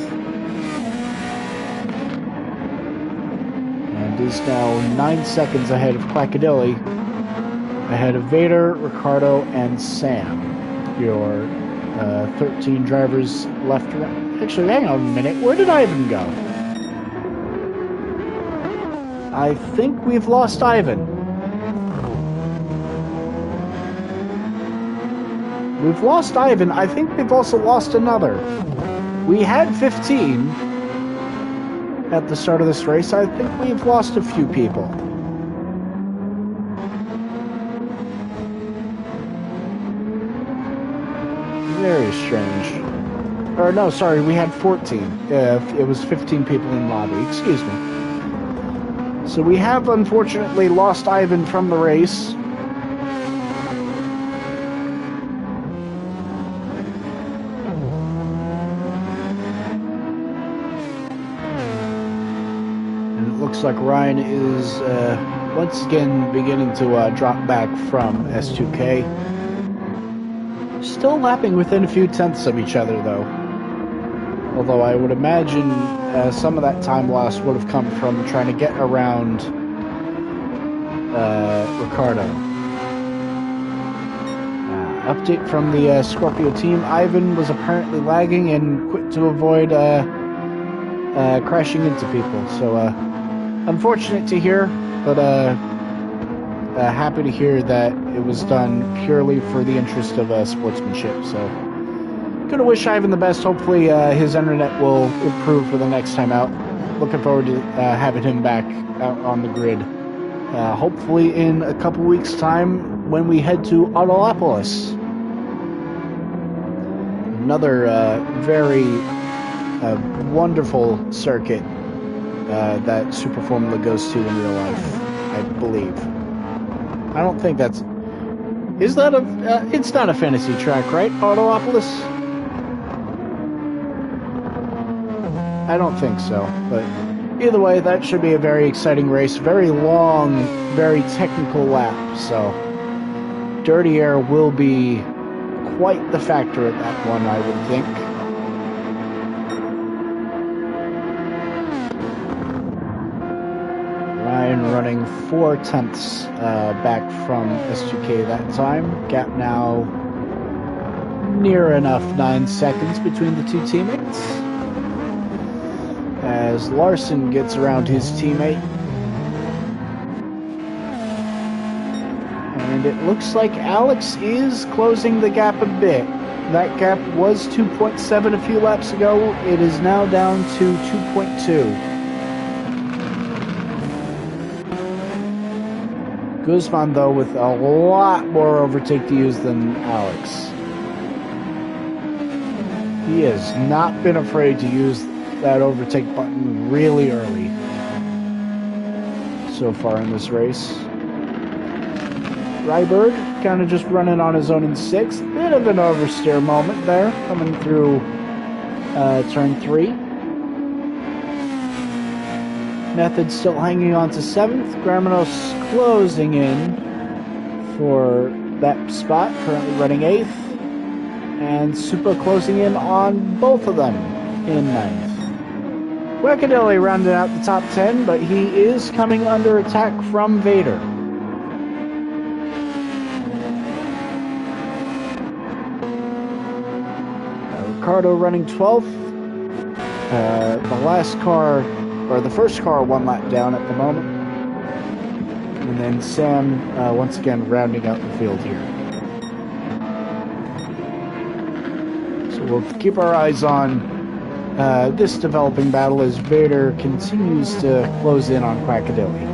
S1: And is now 9 seconds ahead of Quackadilly, ahead of Vader, Ricardo, and Sam. Your 13 drivers left. Actually, hang on a minute. Where did Ivan go? I think we've lost Ivan. We've lost Ivan. I think we've also lost another. We had 15 at the start of this race. I think we've lost a few people. Very strange. Or no, sorry, we had 14. It was 15 people in lobby. Excuse me. So we have unfortunately lost Ivan from the race. And it looks like Ryan is, once again beginning to drop back from S2K. Still lapping within a few tenths of each other, though. Although I would imagine some of that time loss would have come from trying to get around Ricardo. Update from the Scorpio team. Ivan was apparently lagging and quit to avoid crashing into people. So, unfortunate to hear, but happy to hear that it was done purely for the interest of sportsmanship. So, gonna wish Ivan the best. Hopefully, his internet will improve for the next time out. Looking forward to having him back out on the grid. Hopefully, in a couple weeks' time when we head to Autolopolis. Another very wonderful circuit that Super Formula goes to in real life, I believe. I don't think that's... Is that a... it's not a fantasy track, right? Autolopolis? I don't think so, but either way, that should be a very exciting race. Very long, very technical lap, so dirty air will be quite the factor at that one, I would think. Ryan running 4 tenths back from S2K that time. Gap now near enough 9 seconds between the two teammates. As Larson gets around his teammate. And it looks like Alex is closing the gap a bit. That gap was 2.7 a few laps ago. It is now down to 2.2. Guzman, though, with a lot more overtake to use than Alex. He has not been afraid to use that overtake button really early so far in this race. Ryberg kind of just running on his own in 6th. Bit of an oversteer moment there coming through turn 3. Method still hanging on to 7th. Gramenos closing in for that spot, currently running 8th. And Supa closing in on both of them in 9th. Wackadelli rounded out the top 10, but he is coming under attack from Vader. Ricardo running 12th. The last car, or the first car, 1 lap down at the moment. And then Sam, once again, rounding out the field here. So we'll keep our eyes on this developing battle as Vader continues to close in on Quackadilly.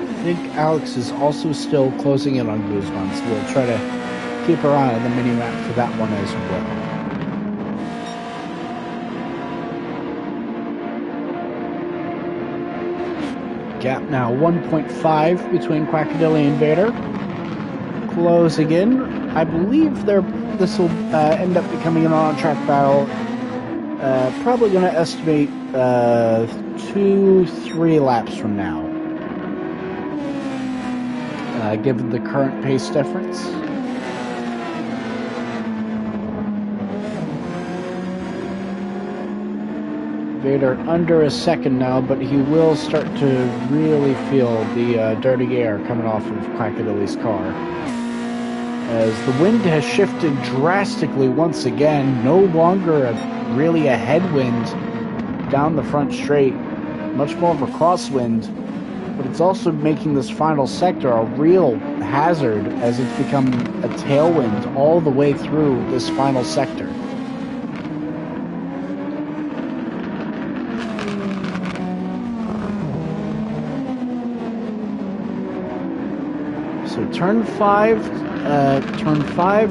S1: I think Alex is also still closing in on Guzman, so we'll try to keep our eye on the mini-map for that one as well. Gap now 1.5 between Quackadilly and Vader. Closing in. I believe this will end up becoming an on-track battle. Probably going to estimate 2-3 laps from now. Given the current pace difference. Vader under a second now, but he will start to really feel the dirty air coming off of Quackadilly's car. As the wind has shifted drastically once again, no longer really a headwind down the front straight, much more of a crosswind. But it's also making this final sector a real hazard as it's become a tailwind all the way through this final sector. So turn 5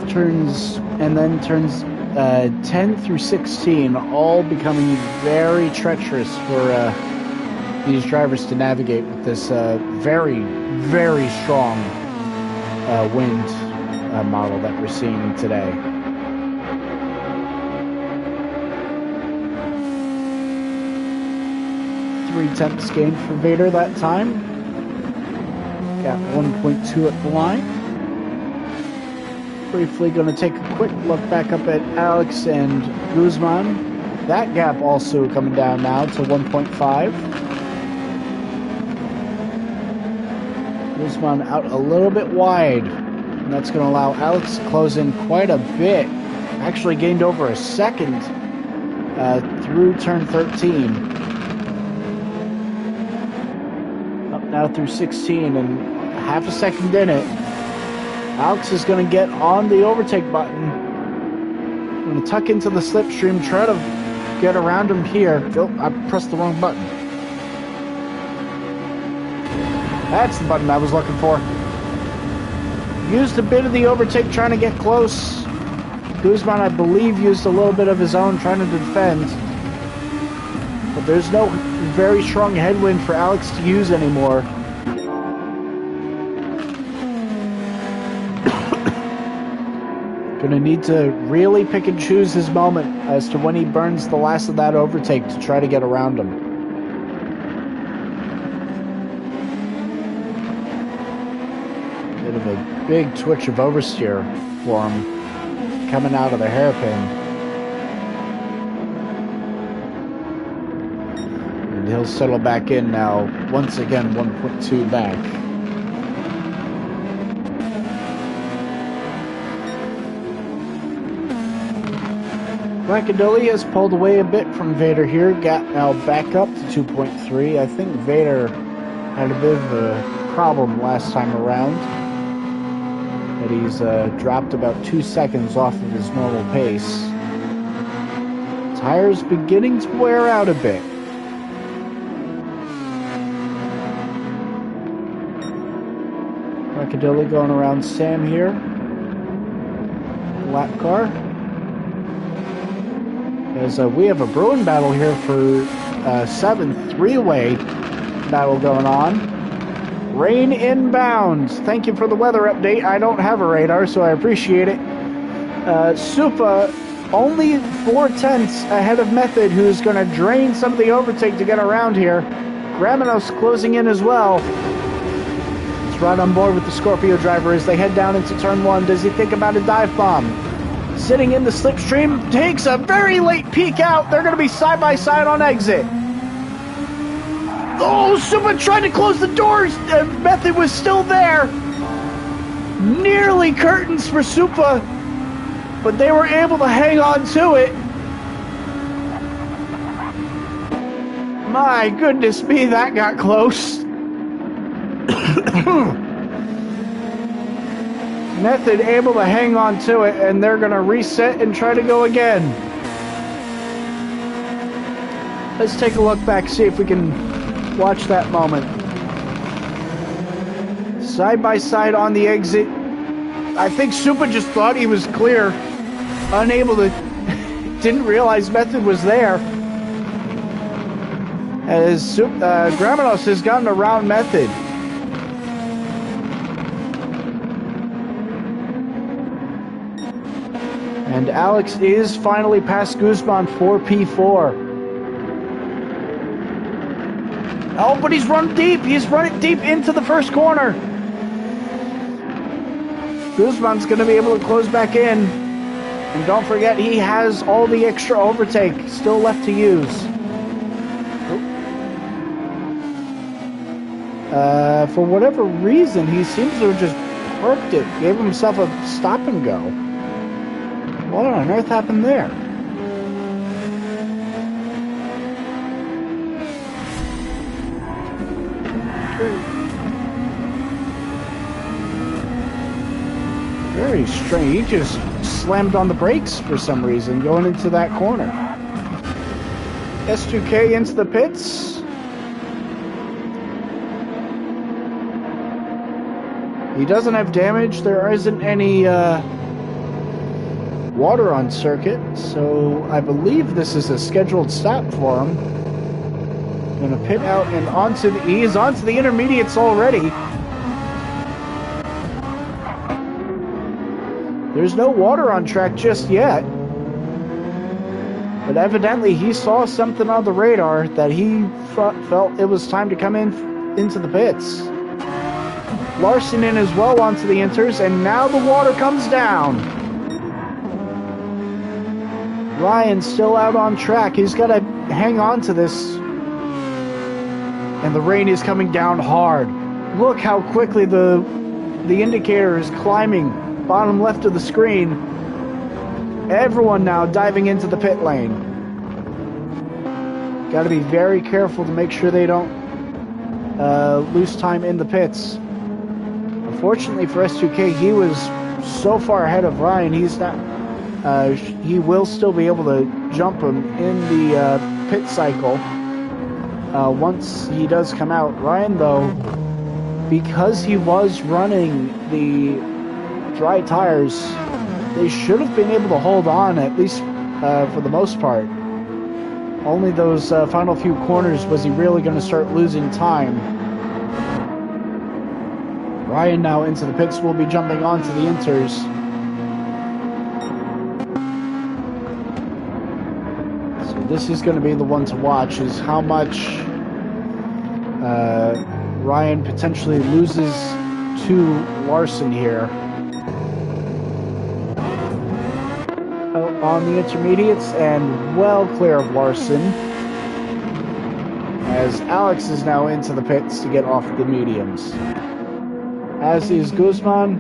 S1: turns, and then turns 10 through 16 all becoming very treacherous for these drivers to navigate with this very, very strong wind model that we're seeing today. .3 gain for Vader that time. Got 1.2 at the line. Briefly going to take a quick look back up at Alex and Guzman. That gap also coming down now to 1.5. Guzman out a little bit wide, and that's going to allow Alex to close in quite a bit. Actually gained over a second through turn 13. Up now through 16 and half a second in it. Alex is going to get on the overtake button. Going to tuck into the slipstream, try to get around him here. Oh, I pressed the wrong button. That's the button I was looking for. Used a bit of the overtake trying to get close. Guzman, I believe, used a little bit of his own trying to defend. But there's no very strong headwind for Alex to use anymore. Gonna need to really pick and choose his moment as to when he burns the last of that overtake to try to get around him. Bit of a big twitch of oversteer for him coming out of the hairpin. And he'll settle back in now, once again 1.2 back. Blackadilly has pulled away a bit from Vader here, got now back up to 2.3. I think Vader had a bit of a problem last time around. That he's dropped about 2 seconds off of his normal pace. Tires beginning to wear out a bit. Blackadilly going around Sam here. Lap car. As we have a Bruin battle here for 7th, three-way battle going on. Rain inbound. Thank you for the weather update. I don't have a radar, so I appreciate it. Supa only 4/10 ahead of Method, who's going to drain some of the overtake to get around here. Gramenos closing in as well. He's right on board with the Scorpio driver as they head down into turn 1. Does he think about a dive bomb? Sitting in the slipstream, takes a very late peek out. They're going to be side by side on exit. Oh, Supa tried to close the doors. Method was still there. Nearly curtains for Supa, but they were able to hang on to it. My goodness me, that got close. Method able to hang on to it, and they're going to reset and try to go again. Let's take a look back, see if we can watch that moment. Side by side on the exit. I think Supa just thought he was clear. Unable to... didn't realize Method was there. As Gramenos has gotten around Method. And Alex is finally past Guzman for P4. Oh, but he's run deep. He's run deep into the first corner. Guzman's going to be able to close back in. And don't forget, he has all the extra overtake still left to use. For whatever reason, he seems to have just parked it. Gave himself a stop and go. What on earth happened there? Very strange. He just slammed on the brakes for some reason going into that corner. S2K into the pits. He doesn't have damage. There isn't any water on circuit, so I believe this is a scheduled stop for him. Gonna pit out and he is onto the intermediates already. There's no water on track just yet. But evidently he saw something on the radar that he felt it was time to come into the pits. Larson in as well onto the inters, and now the water comes down. Ryan still out on track. He's got to hang on to this. And the rain is coming down hard. Look how quickly the indicator is climbing. Bottom left of the screen. Everyone now diving into the pit lane. Got to be very careful to make sure they don't lose time in the pits. Unfortunately for S2K, he was so far ahead of Ryan. He's not. He will still be able to jump him in the pit cycle once he does come out. Ryan, though, because he was running the dry tires, they should have been able to hold on, at least for the most part. Only those final few corners was he really going to start losing time. Ryan now into the pits will be jumping onto the inters. So this is going to be the one to watch, is how much Ryan potentially loses to Larson here. On the intermediates and well clear of Larson, as Alex is now into the pits to get off the mediums, as is Guzman.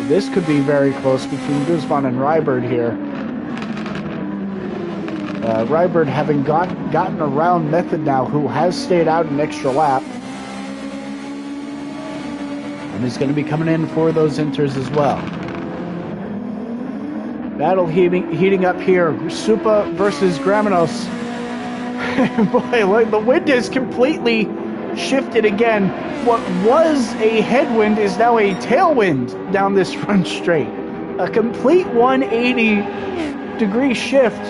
S1: This could be very close between Guzman and Rybird here. Rybird having gotten around Method now, who has stayed out an extra lap and is going to be coming in for those inters as well. Battle heating up here. Supa versus Gramenos. Boy, like the wind has completely shifted again. What was a headwind is now a tailwind down this front straight. A complete 180-degree shift.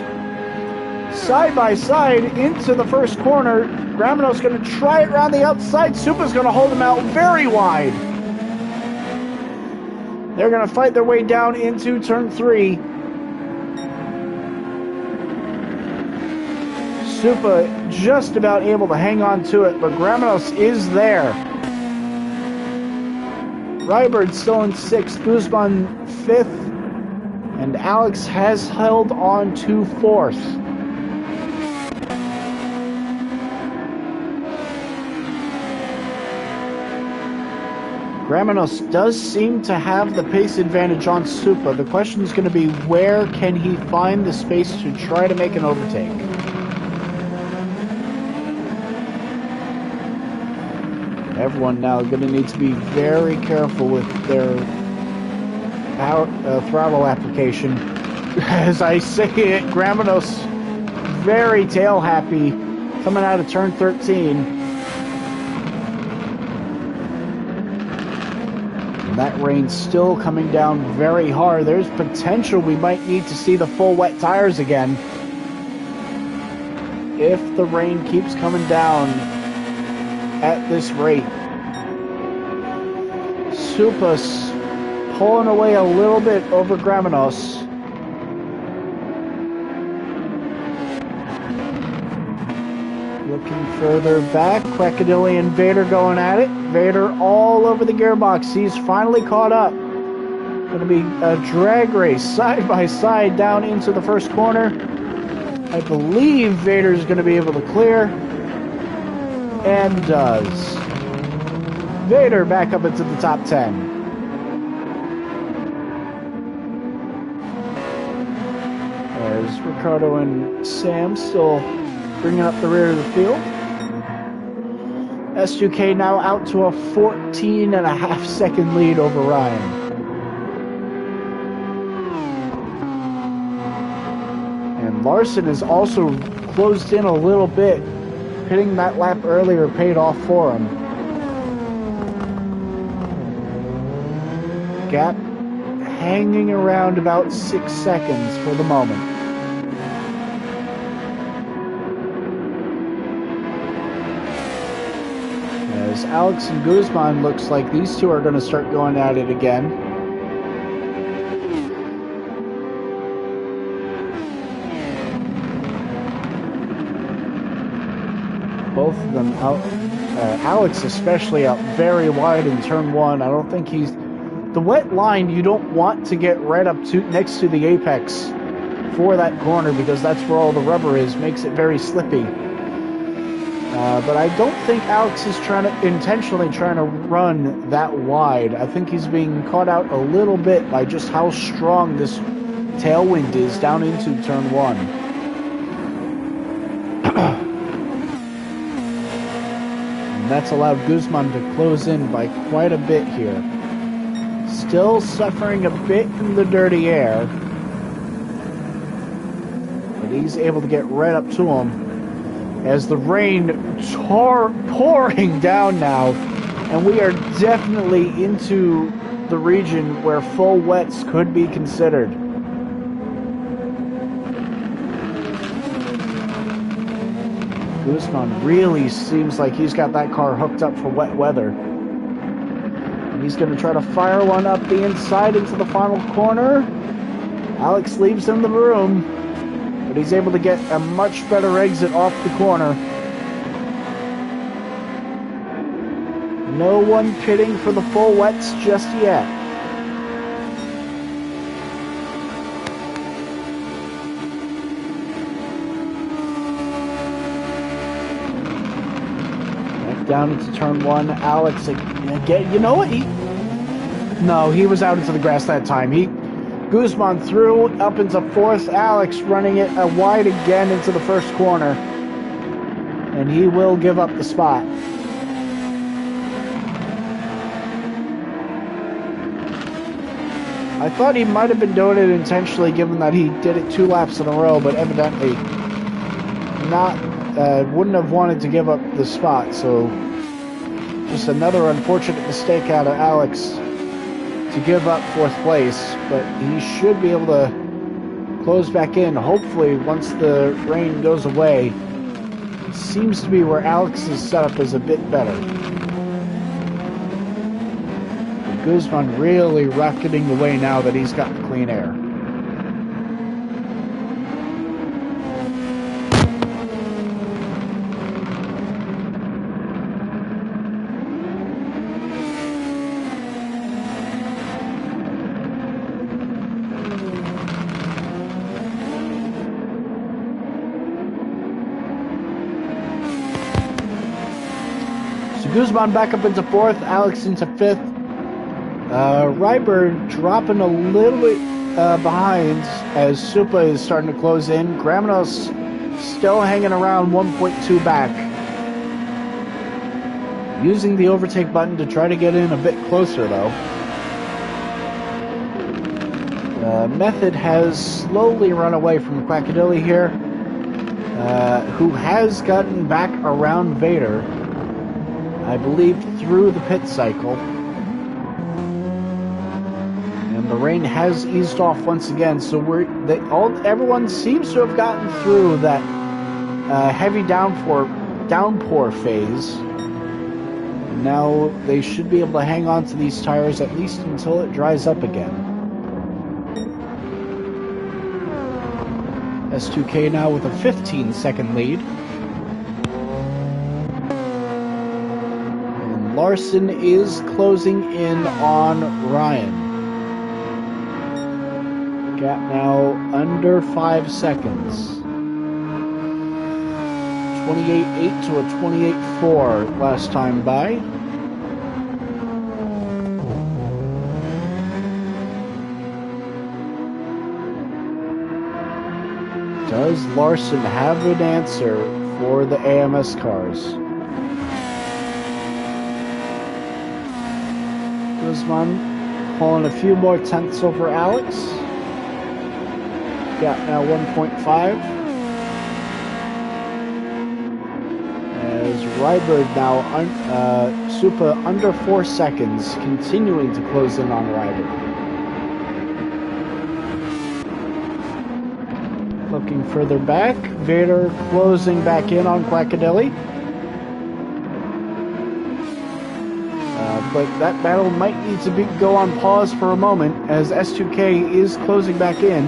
S1: Side by side into the first corner. Gramenos going to try it around the outside. Supa's going to hold him out very wide. They're going to fight their way down into turn 3. Supa just about able to hang on to it, but Gramenos is there. Rybird still in 6th, Guzman 5th, and Alex has held on to 4th. Gramenos does seem to have the pace advantage on Supa. The question is going to be, where can he find the space to try to make an overtake? Everyone now going to need to be very careful with their throttle application. As I say it, Gramenos very tail happy coming out of turn 13. And that rain's still coming down very hard. There's potential we might need to see the full wet tires again if the rain keeps coming down at this rate. Supa's pulling away a little bit over Gramenos. Looking further back, Quackadilly and Vader going at it. Vader all over the gearbox. He's finally caught up. Going to be a drag race side by side down into the first corner. I believe Vader's going to be able to clear. And does. Vader back up into the top 10. There's Ricardo and Sam still bringing up the rear of the field. S2K now out to a 14.5 second lead over Ryan. And Larson is also closed in a little bit. Hitting that lap earlier paid off for him. Gap hanging around about 6 seconds for the moment. As Alex and Guzman looks like these two are going to start going at it again. Both of them out, Alex especially out very wide in turn one. I don't think he's... The wet line, you don't want to get right up to next to the apex for that corner because that's where all the rubber is. Makes it very slippy. But I don't think Alex is intentionally trying to run that wide. I think he's being caught out a little bit by just how strong this tailwind is down into turn one. And that's allowed Guzman to close in by quite a bit here. Still suffering a bit in the dirty air. But he's able to get right up to him. As the rain pouring down now, and we are definitely into the region where full wets could be considered. Guzman really seems like he's got that car hooked up for wet weather. And he's going to try to fire one up the inside into the final corner. Alex leaves him the room. But he's able to get a much better exit off the corner. No one pitting for the full wets just yet. Back down into turn one. Alex again. You know what? No, he was out into the grass that time. Guzman through up into fourth. Alex running it wide again into the first corner. And he will give up the spot. I thought he might have been doing it intentionally given that he did it 2 laps in a row, but evidently wouldn't have wanted to give up the spot. So just another unfortunate mistake out of Alex to give up fourth place, but he should be able to close back in, hopefully, once the rain goes away. It seems to be where Alex's setup is a bit better. But Guzman really rocketing away now that he's got clean air. Guzman back up into fourth, Alex into fifth. Ryberg dropping a little bit behind as Supa is starting to close in. Gramenos still hanging around 1.2 back. Using the overtake button to try to get in a bit closer though. Method has slowly run away from Quackadilly here, who has gotten back around Vader. I believe through the pit cycle. And the rain has eased off once again, so everyone seems to have gotten through that heavy downpour phase. And now they should be able to hang on to these tires at least until it dries up again. S2K now with a 15-second lead. Larson is closing in on Ryan. Gap now under 5 seconds. 28.8 to a 28.4 last time by. Does Larson have an answer for the AMS cars? Guzman pulling a few more tenths over Alex. Gap now 1.5. As Ryberg now, Supa under 4 seconds, continuing to close in on Ryberg. Looking further back, Vader closing back in on Quackadilly. But that battle might need to go on pause for a moment as S2K is closing back in.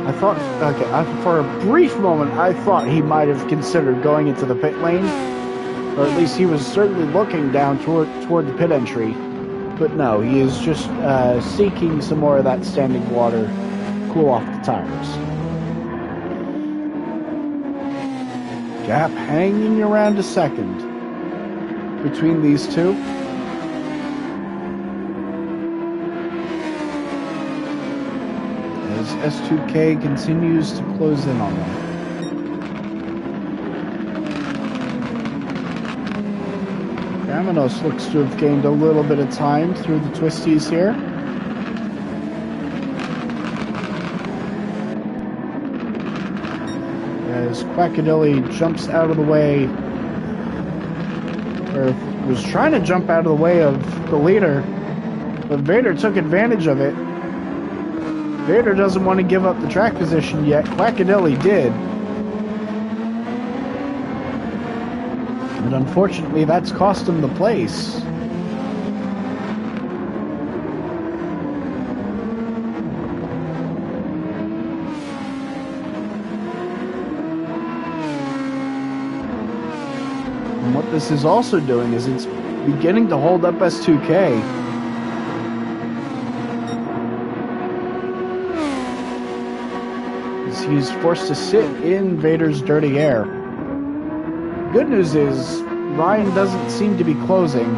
S1: I thought, for a brief moment, I thought he might have considered going into the pit lane, or at least he was certainly looking down toward the pit entry. But no, he is just seeking some more of that standing water, cool off the tires. Gap hanging around a second between these two. As S2K continues to close in on them. Ramanos looks to have gained a little bit of time through the twisties here. As Quackadilly jumps out of the way, or was trying to jump out of the way of the leader, but Vader took advantage of it. Vader doesn't want to give up the track position yet. Quackadilly did. And unfortunately, that's cost him the place. And what this is also doing is it's beginning to hold up S2K. As he's forced to sit in Vader's dirty air. Good news is, Ryan doesn't seem to be closing.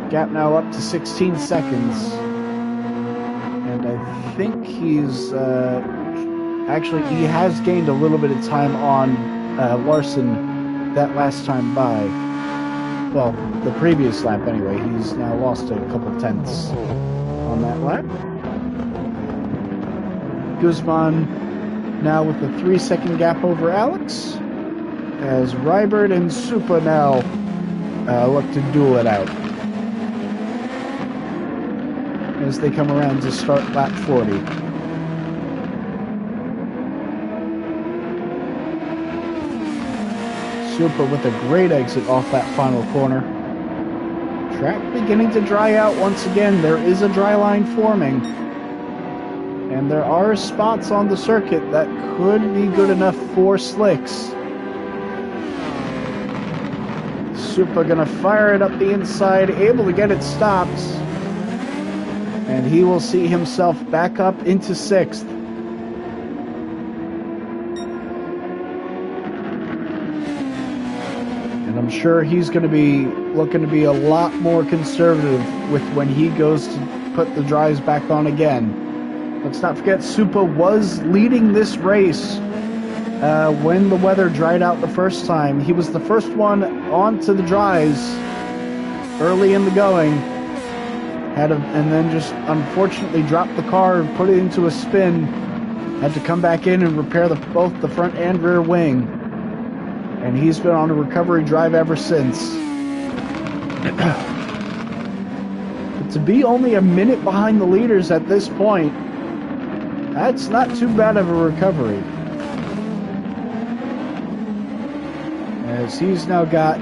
S1: Gap now up to 16 seconds. And I think he's... actually, he has gained a little bit of time on Larson that last time by. Well, the previous lap anyway. He's now lost a couple tenths on that lap. Guzman now with a 3-second gap over Alex. As Rybert and Supa now look to duel it out as they come around to start lap 40. Supa with a great exit off that final corner. Track beginning to dry out once again. There is a dry line forming. And there are spots on the circuit that could be good enough for slicks. Supa gonna fire it up the inside, able to get it stopped. And he will see himself back up into 6th. And I'm sure he's gonna be looking to be a lot more conservative with when he goes to put the drives back on again. Let's not forget, Supa was leading this race when the weather dried out the first time. He was the first one onto the dries early in the going. And then just unfortunately dropped the car and put it into a spin. Had to come back in and repair both the front and rear wing. And he's been on a recovery drive ever since. But to be only a minute behind the leaders at this point, that's not too bad of a recovery. As he's now got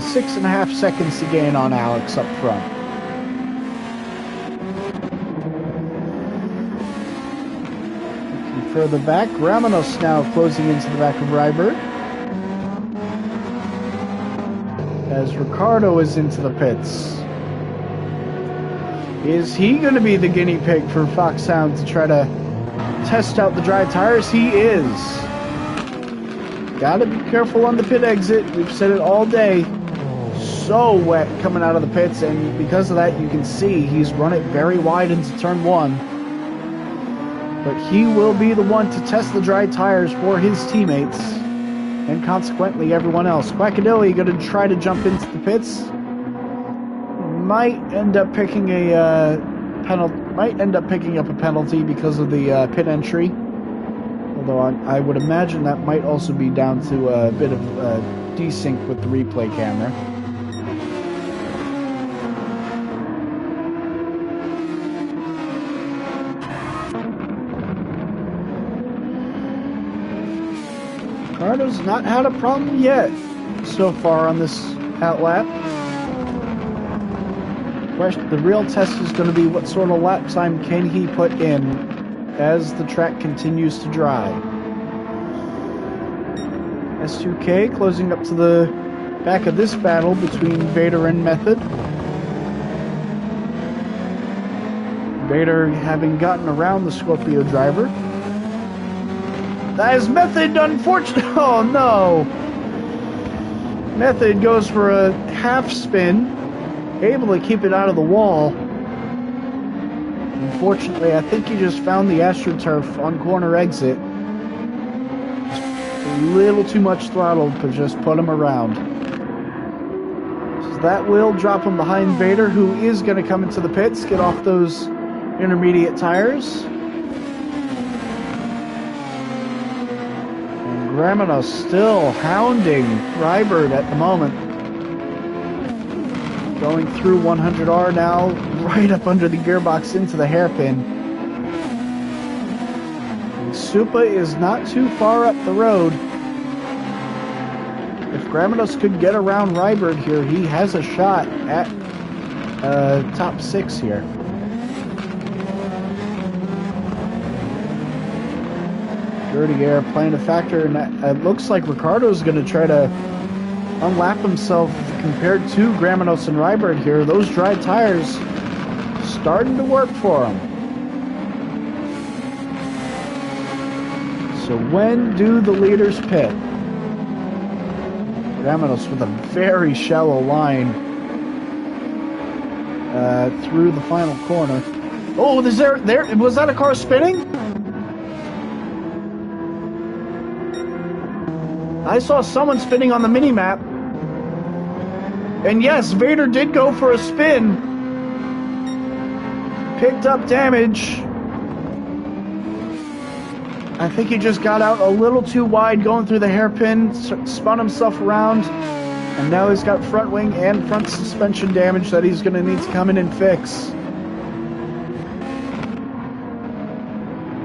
S1: 6.5 seconds to gain on Alex up front. Looking further back, Ramanos now closing into the back of Rybert. As Ricardo is into the pits. Is he going to be the guinea pig for Foxhound to try to test out the dry tires? He is. Gotta be careful on the pit exit. We've said it all day. So wet coming out of the pits, and because of that, you can see he's run it very wide into turn 1. But he will be the one to test the dry tires for his teammates, and consequently everyone else. Quackadilly going to try to jump into the pits. Might end up picking a Might end up picking up a penalty because of the pit entry. Although I would imagine that might also be down to a bit of desync with the replay camera. Ricardo's not had a problem yet so far on this outlap. The real test is going to be what sort of lap time can he put in as the track continues to dry. S2K closing up to the back of this battle between Vader and Method. Vader having gotten around the Scorpio driver. That is Method, unfortunately. Oh no! Method goes for a half spin, able to keep it out of the wall. Unfortunately, I think he just found the AstroTurf on corner exit. Just a little too much throttle to just put him around. So that will drop him behind Vader, who is going to come into the pits, get off those intermediate tires. And Gramenos still hounding Rybird at the moment. Going through 100R now, right up under the gearbox into the hairpin. And Supa is not too far up the road. If Gramenos could get around Rybird here, he has a shot at top 6 here. Dirty air playing a factor, and it looks like Ricardo's going to try to unlap himself compared to Gramenos and Rybird here. Those dry tires starting to work for him. So when do the leaders pit? Gramenos with a very shallow line through the final corner. Oh, was that a car spinning? I saw someone spinning on the mini-map. And yes, Vader did go for a spin. Picked up damage. I think he just got out a little too wide going through the hairpin, spun himself around, and now he's got front wing and front suspension damage that he's going to need to come in and fix.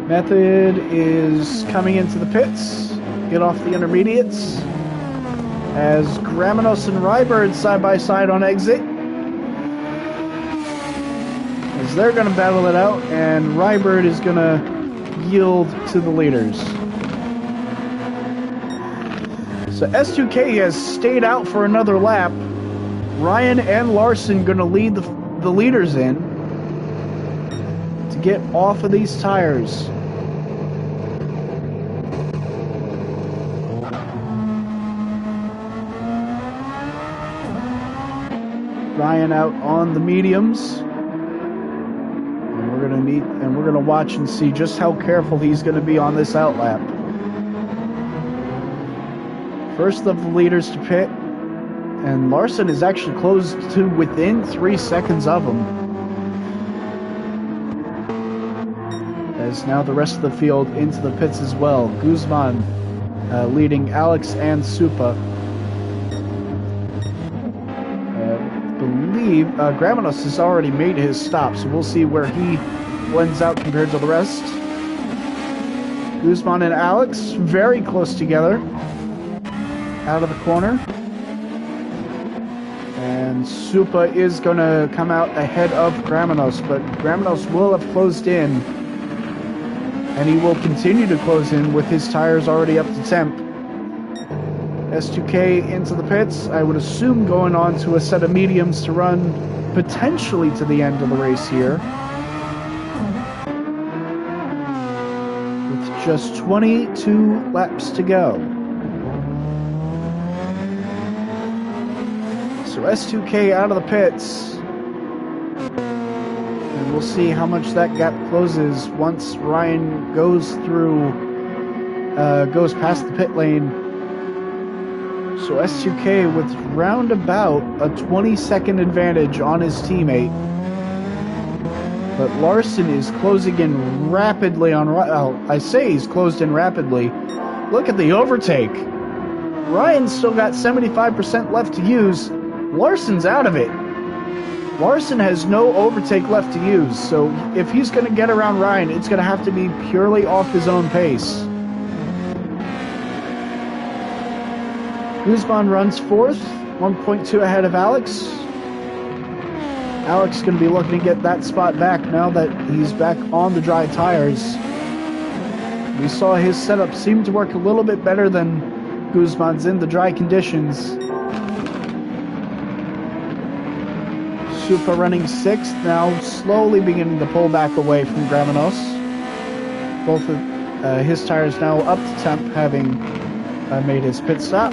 S1: Method is coming into the pits. Get off the intermediates as Gramenos and Rybird side by side on exit, as they're going to battle it out, and Rybird is going to yield to the leaders. So S2K has stayed out for another lap. Ryan and Larson going to lead the leaders in to get off of these tires. Ryan out on the mediums, and we're gonna watch and see just how careful he's gonna be on this outlap. First of the leaders to pit, and Larson is actually close to within 3 seconds of him. As now the rest of the field into the pits as well. Guzman leading Alex and Supa. Gramenos has already made his stop, so we'll see where he blends out compared to the rest. Guzman and Alex very close together out of the corner, and Supa is going to come out ahead of Gramenos, but Gramenos will have closed in, and he will continue to close in with his tires already up to temp. S2K into the pits, I would assume going on to a set of mediums to run potentially to the end of the race here. With just 22 laps to go. So S2K out of the pits. And we'll see how much that gap closes once Ryan goes past the pit lane. So S2K with round about a 20-second advantage on his teammate. But Larson is closing in rapidly on... Well, I say he's closed in rapidly. Look at the overtake. Ryan's still got 75% left to use. Larson's out of it. Larson has no overtake left to use. So if he's going to get around Ryan, it's going to have to be purely off his own pace. Guzman runs fourth, 1.2 ahead of Alex. Alex going to be looking to get that spot back now that he's back on the dry tires. We saw his setup seem to work a little bit better than Guzman's in the dry conditions. Supa running sixth now, slowly beginning to pull back away from Gramenos. Both of his tires now up to temp, having made his pit stop.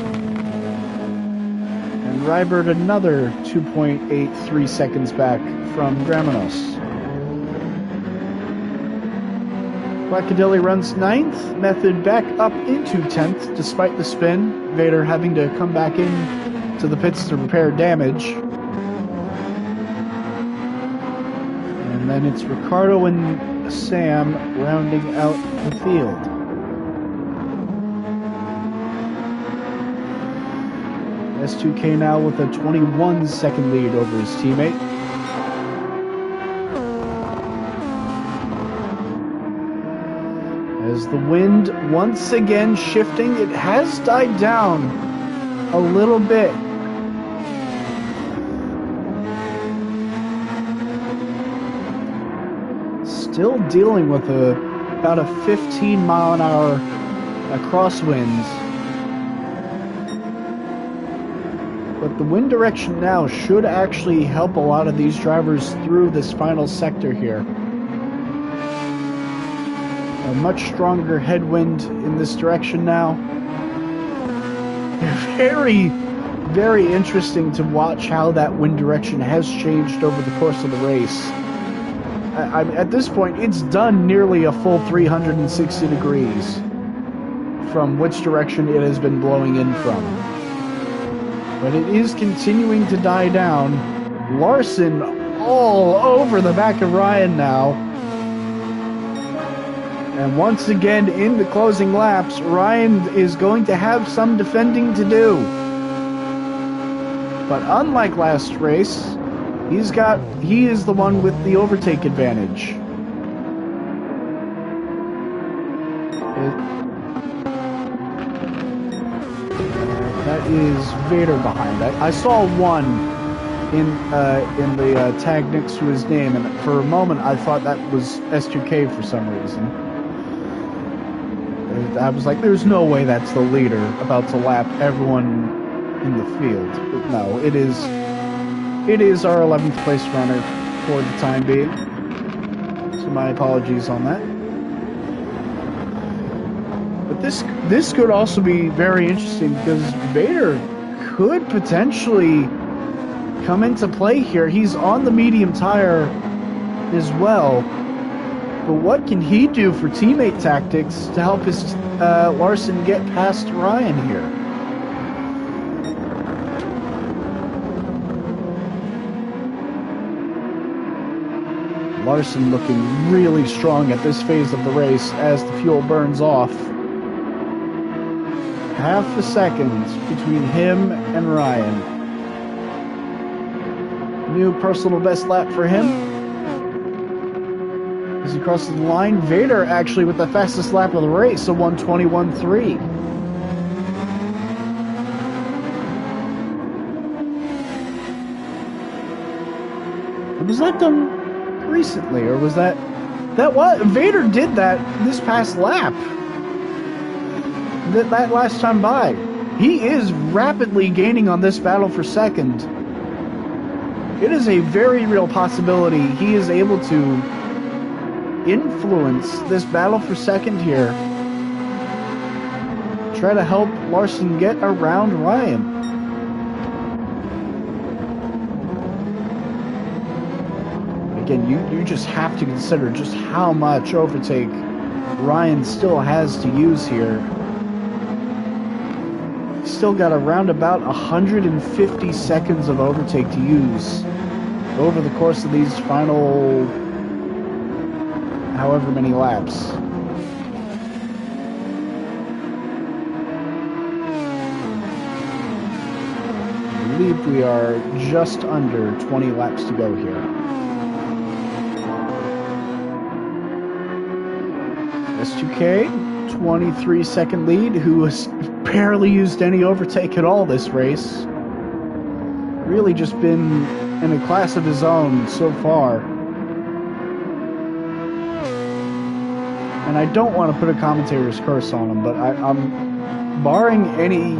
S1: And Rybert another 2.83 seconds back from Gramenos. Wackadilly runs ninth, Method back up into 10th despite the spin. Vader having to come back in to the pits to repair damage. And then it's Ricardo and Sam rounding out the field. S2K now with a 21-second lead over his teammate. As the wind once again shifting, it has died down a little bit. Still dealing with about a 15-mile-an-hour crosswind. But the wind direction now should actually help a lot of these drivers through this final sector here. A much stronger headwind in this direction now. Very, very interesting to watch how that wind direction has changed over the course of the race. At this point, it's done nearly a full 360 degrees from which direction it has been blowing in from. But it is continuing to die down. Larson all over the back of Ryan now. And once again, in the closing laps, Ryan is going to have some defending to do. But unlike last race, he is the one with the overtake advantage. That is Vader behind. I saw one in the tag next to his name, and for a moment I thought that was S2K for some reason. I was like, there's no way that's the leader about to lap everyone in the field. But no, it is our 11th place runner for the time being. So my apologies on that. But this could also be very interesting because Vader could potentially come into play here. He's on the medium tire as well. But what can he do for teammate tactics to help his Larson get past Ryan here? Larson looking really strong at this phase of the race as the fuel burns off. Half a second between him and Ryan. New personal best lap for him. As he crosses the line, Vader actually with the fastest lap of the race, a 1:21.3. Was that done recently, or was that what Vader did that this past lap? That last time by. He is rapidly gaining on this battle for second. It is a very real possibility he is able to influence this battle for second here. Try to help Larson get around Ryan. Again, you just have to consider just how much overtake Ryan still has to use here. He's still got around about 150 seconds of overtake to use over the course of these final however many laps. I believe we are just under 20 laps to go here. S2K, 23-second lead, who was barely used any overtake at all this race. Really just been in a class of his own so far. And I don't want to put a commentator's curse on him, but I'm barring any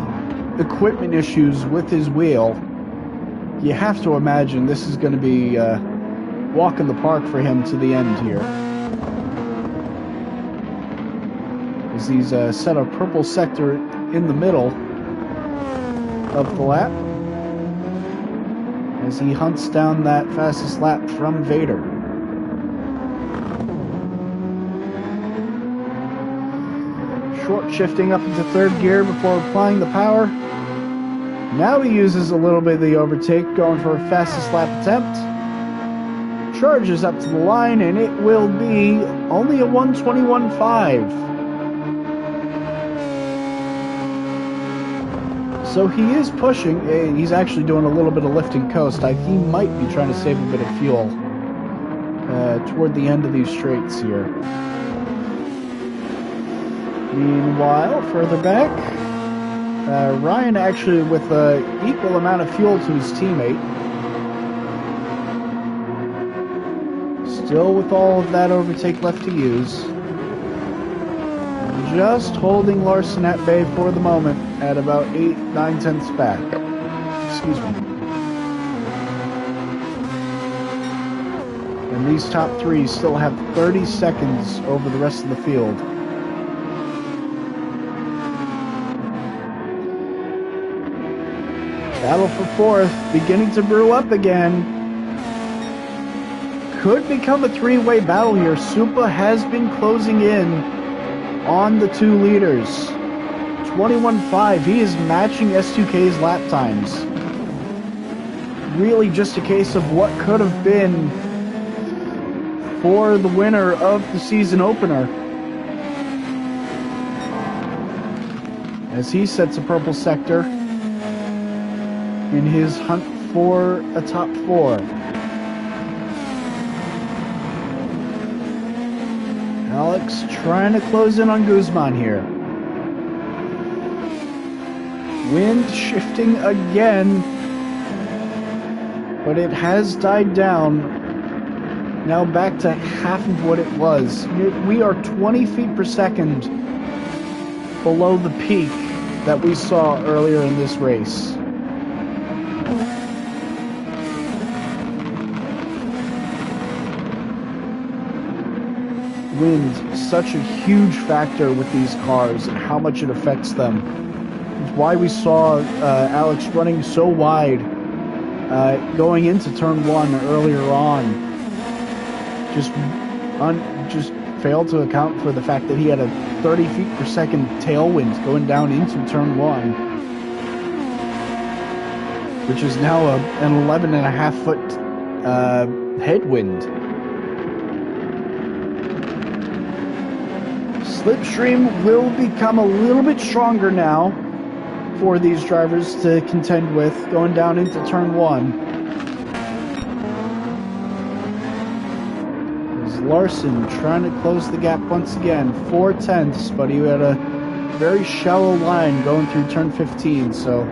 S1: equipment issues with his wheel, you have to imagine this is going to be walk in the park for him to the end here. As he's set a purple sector in the middle of the lap, as he hunts down that fastest lap from Vader. Short shifting up into third gear before applying the power. Now he uses a little bit of the overtake, going for a fastest lap attempt. Charges up to the line, and it will be only a 1:21.5. So he is pushing. He's actually doing a little bit of lift and coast. He might be trying to save a bit of fuel toward the end of these straights here. Meanwhile, further back, Ryan actually with an equal amount of fuel to his teammate. Still with all of that overtake left to use. Just holding Larson at bay for the moment at about 8/9 back. Excuse me. And these top three still have 30 seconds over the rest of the field. Battle for fourth beginning to brew up again. Could become a three-way battle here. Supa has been closing in on the 2 leaders. 21.5. He is matching S2K's lap times. Really just a case of what could have been for the winner of the season opener. As he sets a purple sector in his hunt for a top 4. Alex trying to close in on Guzman here. Wind shifting again, but it has died down. Now back to half of what it was. We are 20 feet per second below the peak that we saw earlier in this race. Wind, such a huge factor with these cars and how much it affects them. It's why we saw Alex running so wide going into turn 1 earlier on. Just failed to account for the fact that he had a 30 feet per second tailwind going down into turn 1, which is now an 11.5 foot headwind. Slipstream will become a little bit stronger now for these drivers to contend with going down into turn 1. As Larson trying to close the gap once again, 4/10, but he had a very shallow line going through turn 15, so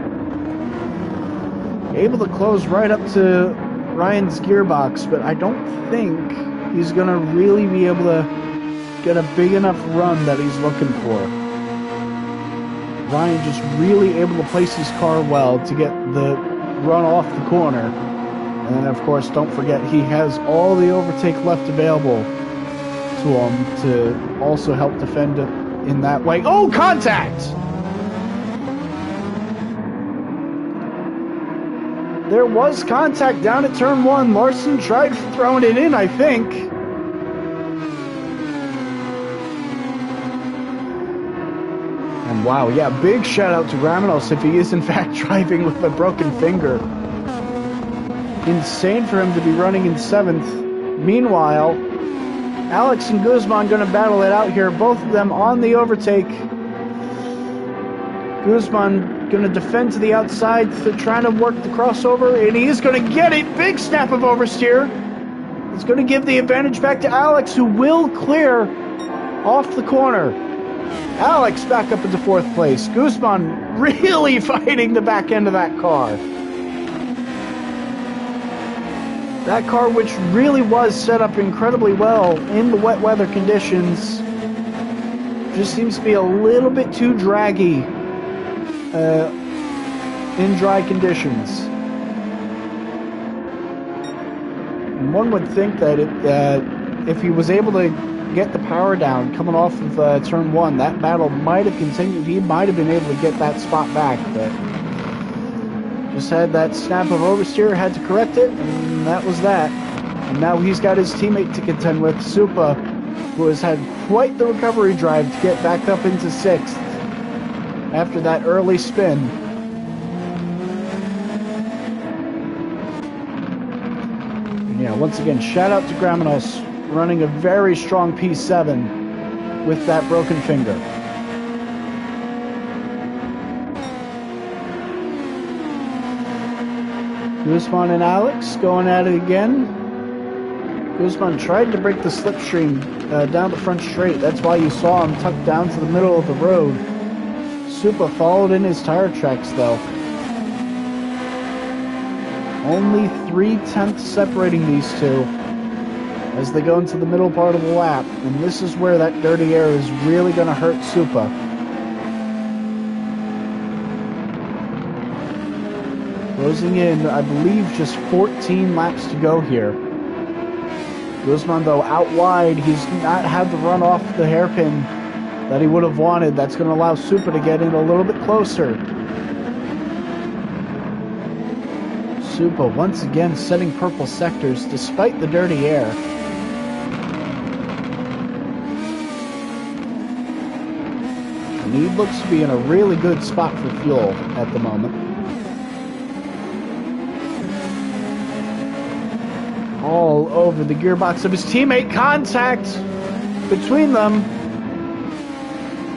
S1: able to close right up to Ryan's gearbox, but I don't think he's going to really be able to get a big enough run that he's looking for. Ryan just really able to place his car well to get the run off the corner. And then, of course, don't forget he has all the overtake left available to him to also help defend it in that way. Oh, contact! There was contact down at turn 1. Larson tried throwing it in, I think. And wow, yeah, big shout out to Ramanos if he is in fact driving with a broken finger. Insane for him to be running in 7th. Meanwhile, Alex and Guzman going to battle it out here. Both of them on the overtake. Guzman going to defend to the outside, trying to work the crossover, and he is going to get it. Big snap of oversteer. It's going to give the advantage back to Alex, who will clear off the corner. Alex back up into 4th place. Guzman really fighting the back end of that car. That car, which really was set up incredibly well in the wet weather conditions, just seems to be a little bit too draggy in dry conditions. And one would think that if he was able to get the power down coming off of turn 1, that battle might have continued. He might have been able to get that spot back, but just had that snap of oversteer, had to correct it, and that was that. And now he's got his teammate to contend with, Supa, who has had quite the recovery drive to get back up into 6th after that early spin. And yeah, once again, shout out to Gramenos, running a very strong P7 with that broken finger. Guzman and Alex going at it again. Guzman tried to break the slipstream down the front straight. That's why you saw him tucked down to the middle of the road. Supa followed in his tire tracks though. Only 3/10 separating these two as they go into the middle part of the lap. And this is where that dirty air is really going to hurt Supa. Closing in, I believe, just 14 laps to go here. Guzman, though, out wide. He's not had the run off the hairpin that he would have wanted. That's going to allow Supa to get in a little bit closer. Supa once again setting purple sectors despite the dirty air. And he looks to be in a really good spot for fuel at the moment. All over the gearbox of his teammate. Contact between them.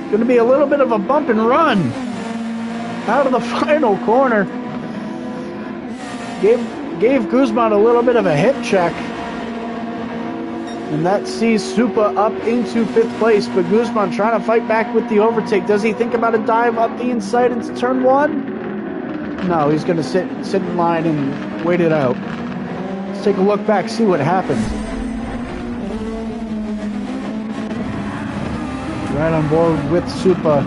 S1: Going to be a little bit of a bump and run out of the final corner. Gave Guzman a little bit of a hip check. And that sees Supa up into 5th place. But Guzman trying to fight back with the overtake. Does he think about a dive up the inside into turn 1? No, he's going to sit in line and wait it out. Let's take a look back, see what happened. Right on board with Supa.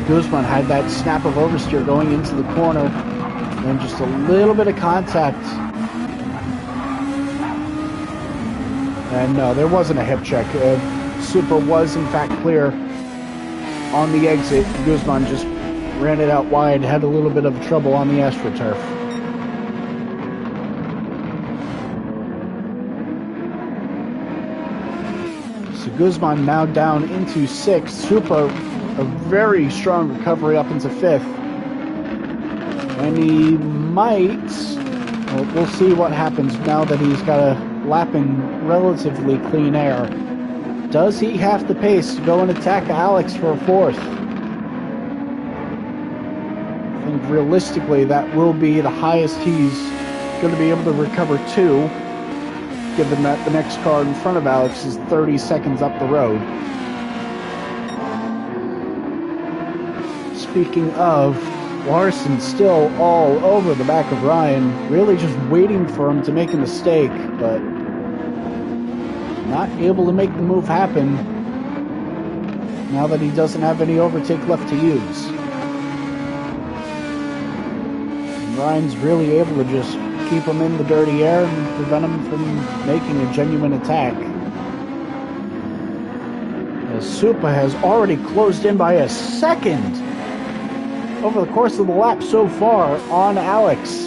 S1: Guzman had that snap of oversteer going into the corner, and just a little bit of contact. And no, there wasn't a hip check. Supa was in fact clear on the exit. Guzman just ran it out wide, had a little bit of trouble on the AstroTurf. So Guzman now down into 6th. Supa, a very strong recovery up into 5th. And he might, well, we'll see what happens now that he's got a lap in relatively clean air. Does he have the pace to go and attack Alex for a 4th? I think realistically that will be the highest he's going to be able to recover to, given that the next car in front of Alex is 30 seconds up the road. Speaking of, Larson still all over the back of Ryan, really just waiting for him to make a mistake, but not able to make the move happen now that he doesn't have any overtake left to use. And Ryan's really able to just keep him in the dirty air and prevent him from making a genuine attack. As Supa has already closed in by a second over the course of the lap so far on Alex.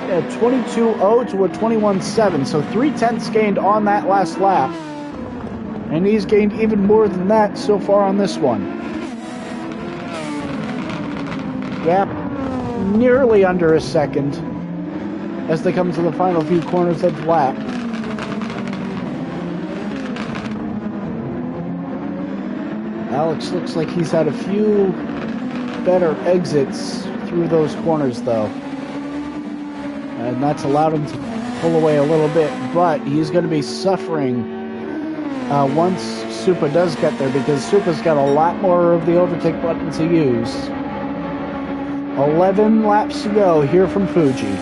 S1: A 22.0 to a 21.7, so 3/10 gained on that last lap. And he's gained even more than that so far on this one. Gap nearly under a second as they come to the final few corners of the lap. Alex looks like he's had a few better exits through those corners, though. and that's allowed him to pull away a little bit, but he's going to be suffering once Supa does get there, because Supa's got a lot more of the overtake button to use. 11 laps to go here from Fuji.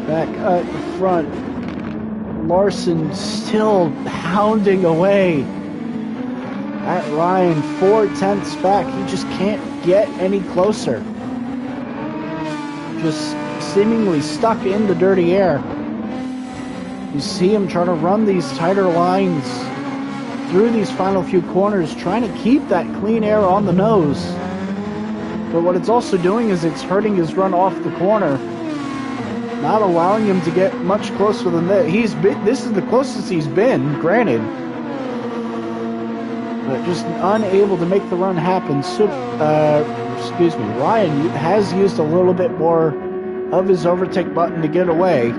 S1: Back up front, Larson still hounding away at Ryan, 4/10ths back. He just can't get any closer. Just seemingly stuck in the dirty air. You see him trying to run these tighter lines through these final few corners, trying to keep that clean air on the nose. But what it's also doing is it's hurting his run off the corner, not allowing him to get much closer than that. This is the closest he's been, granted, but just unable to make the run happen. Ryan has used a little bit more of his overtake button to get away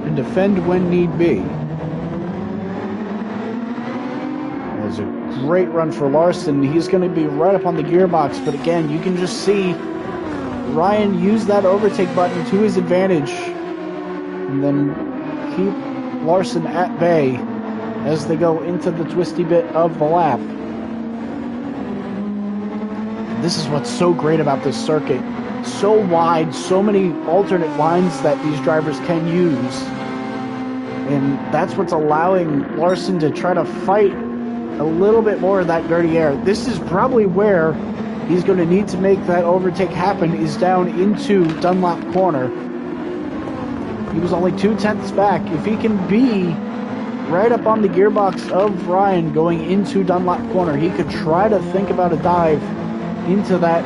S1: and defend when need be. It was a great run for Larson. He's going to be right up on the gearbox, but again, you can just see Ryan use that overtake button to his advantage and then keep Larson at bay as they go into the twisty bit of the lap. This is what's so great about this circuit. So wide, so many alternate lines that these drivers can use. And that's what's allowing Larson to try to fight a little bit more of that dirty air. This is probably where he's going to need to make that overtake happen, is down into Dunlop corner. He was only 2/10ths back. If he can be right up on the gearbox of Ryan going into Dunlop corner, he could try to think about a dive into that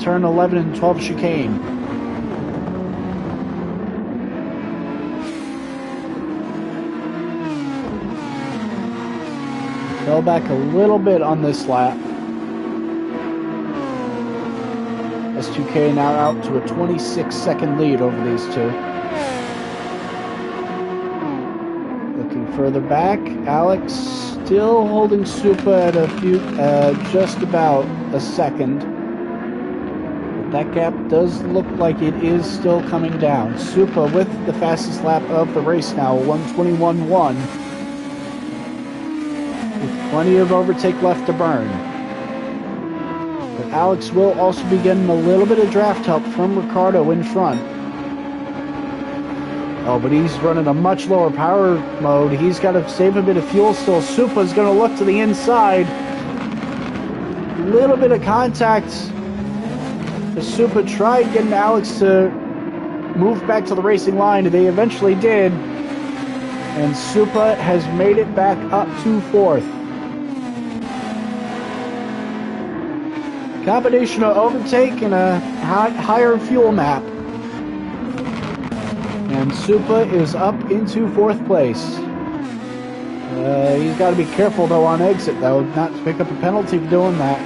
S1: turn 11 and 12 chicane. Fell back a little bit on this lap. S2K now out to a 26-second lead over these two. Looking further back, Alex still holding Supa at a few, just about a second. But that gap does look like it is still coming down. Supa with the fastest lap of the race now, 1:21.1. With plenty of overtake left to burn. But Alex will also be getting a little bit of draft help from Ricardo in front. Oh, but he's running a much lower power mode. He's got to save a bit of fuel still. Supa's going to look to the inside. A little bit of contact. Supa tried getting Alex to move back to the racing line. They eventually did. And Supa has made it back up to fourth. Combination of overtake and a higher fuel map. And Supa is up into fourth place. He's got to be careful, though, on exit, though, not to pick up a penalty for doing that.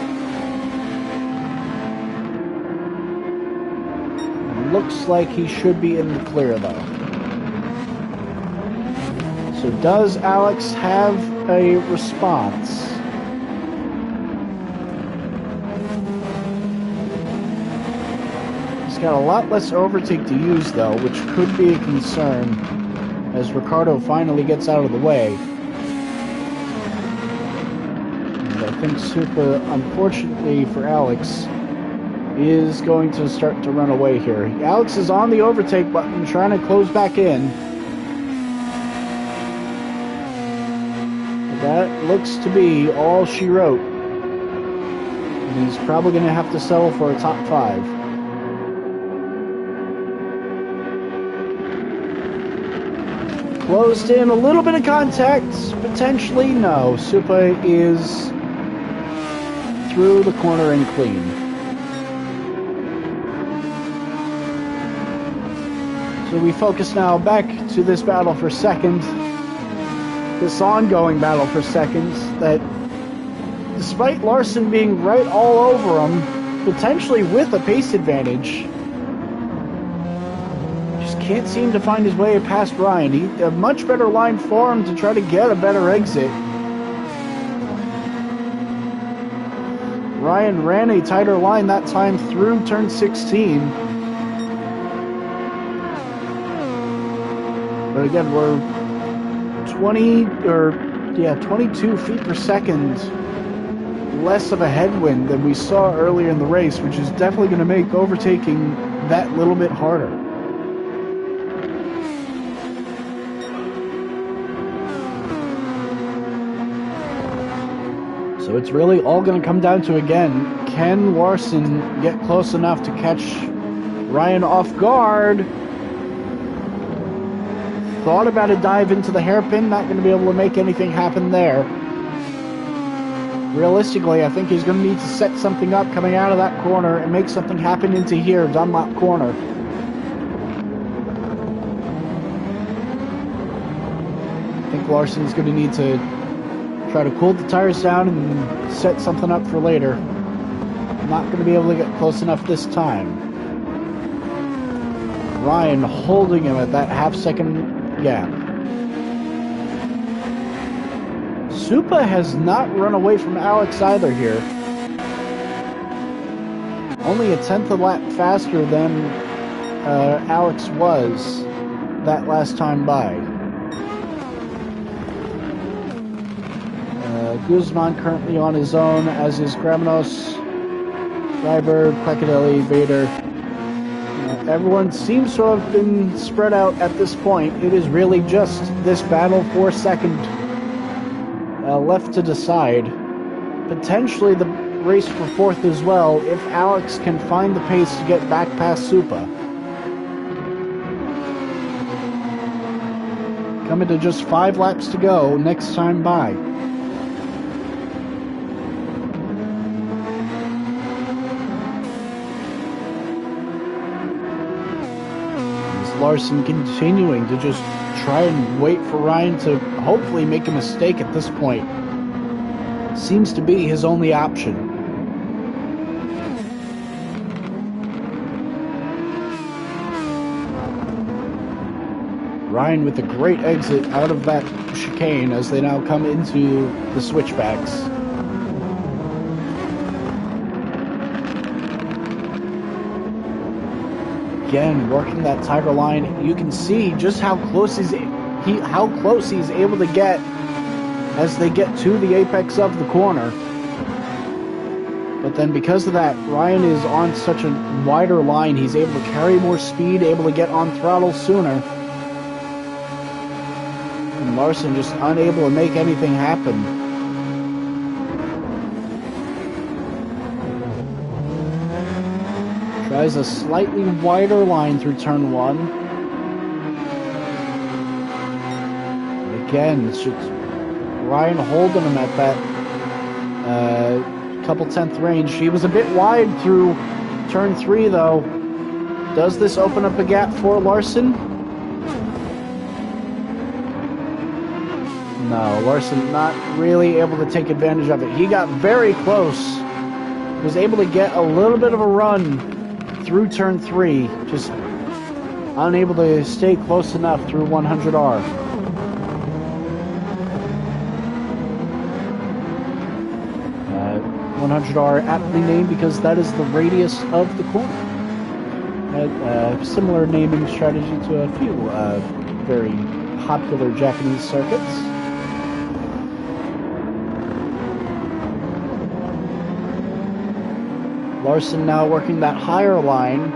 S1: Looks like he should be in the clear, though. So does Alex have a response? Got a lot less overtake to use, though, which could be a concern as Ricardo finally gets out of the way. And I think Supa, unfortunately for Alex, is going to start to run away here. Alex is on the overtake button, trying to close back in. But that looks to be all she wrote. And he's probably going to have to settle for a top 5. Closed in, a little bit of contact, potentially. No, Supa is through the corner and clean. So we focus now back to this battle for second, this ongoing battle for seconds, that despite Larson being right all over him, potentially with a pace advantage, can't seem to find his way past Ryan. A much better line for him to try to get a better exit. Ryan ran a tighter line that time through turn 16. But again, we're 22 feet per second less of a headwind than we saw earlier in the race, which is definitely going to make overtaking that little bit harder. So it's really all going to come down to, again, can Larson get close enough to catch Ryan off guard? Thought about a dive into the hairpin, not going to be able to make anything happen there. Realistically, I think he's going to need to set something up coming out of that corner and make something happen into here, Dunlop corner. I think Larson's going to need to try to cool the tires down and set something up for later. Not going to be able to get close enough this time. Ryan holding him at that half-second gap. Supa has not run away from Alex either here. Only a tenth of a lap faster than Alex was that last time by. Guzman currently on his own, as is Gramenos, Freiberg, Peccadelli, Vader. Everyone seems to have been spread out at this point. It is really just this battle for second left to decide. Potentially the race for fourth as well, if Alex can find the pace to get back past Supa. Coming to just 5 laps to go next time by. Larson continuing to just try and wait for Ryan to hopefully make a mistake at this point. Seems to be his only option. Ryan with a great exit out of that chicane as they now come into the switchbacks. Again, working that tighter line, you can see just how close he's able to get as they get to the apex of the corner. But then because of that, Ryan is on such a wider line, he's able to carry more speed, able to get on throttle sooner. And Larson just unable to make anything happen. Tries a slightly wider line through turn 1. And again, it's just Ryan holding him at that couple tenth range. He was a bit wide through turn 3 though. Does this open up a gap for Larson? No, Larson not really able to take advantage of it. He got very close. Was able to get a little bit of a run through turn 3, just unable to stay close enough through 100R. Uh, 100R aptly named because that is the radius of the corner. Similar naming strategy to a few very popular Japanese circuits. Larson now working that higher line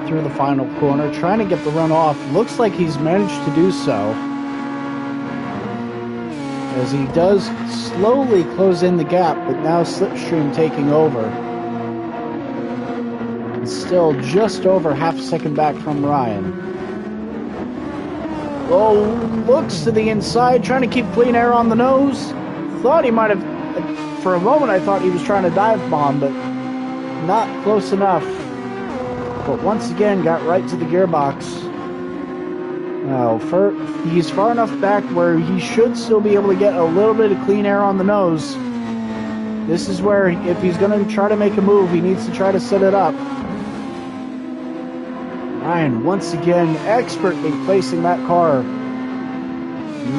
S1: through the final corner, trying to get the run off. Looks like he's managed to do so, as he does slowly close in the gap, but now Slipstream taking over. It's still just over half a second back from Ryan. Oh, looks to the inside, trying to keep clean air on the nose. Thought he might have, for a moment I thought he was trying to dive bomb, but not close enough. But once again got right to the gearbox. Now, he's far enough back where he should still be able to get a little bit of clean air on the nose. This is where, if he's going to try to make a move, he needs to try to set it up. Ryan, once again, expertly placing that car.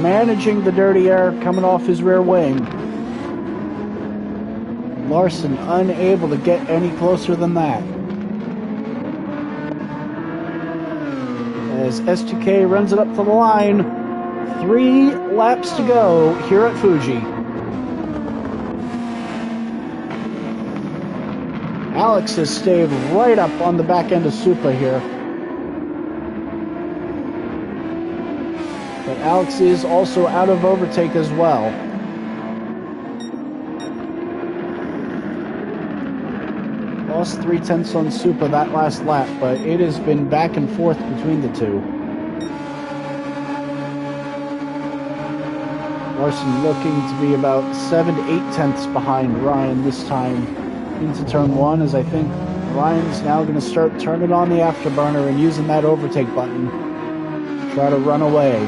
S1: Managing the dirty air coming off his rear wing. Larson unable to get any closer than that. As S2K runs it up to the line, 3 laps to go here at Fuji. Alex has stayed right up on the back end of Supa here. But Alex is also out of overtake as well. Lost 3/10 on Supa that last lap, but it has been back and forth between the two. Larson looking to be about 7 to 8 tenths behind Ryan this time into turn 1, as I think Ryan's now going to start turning on the afterburner and using that overtake button to try to run away.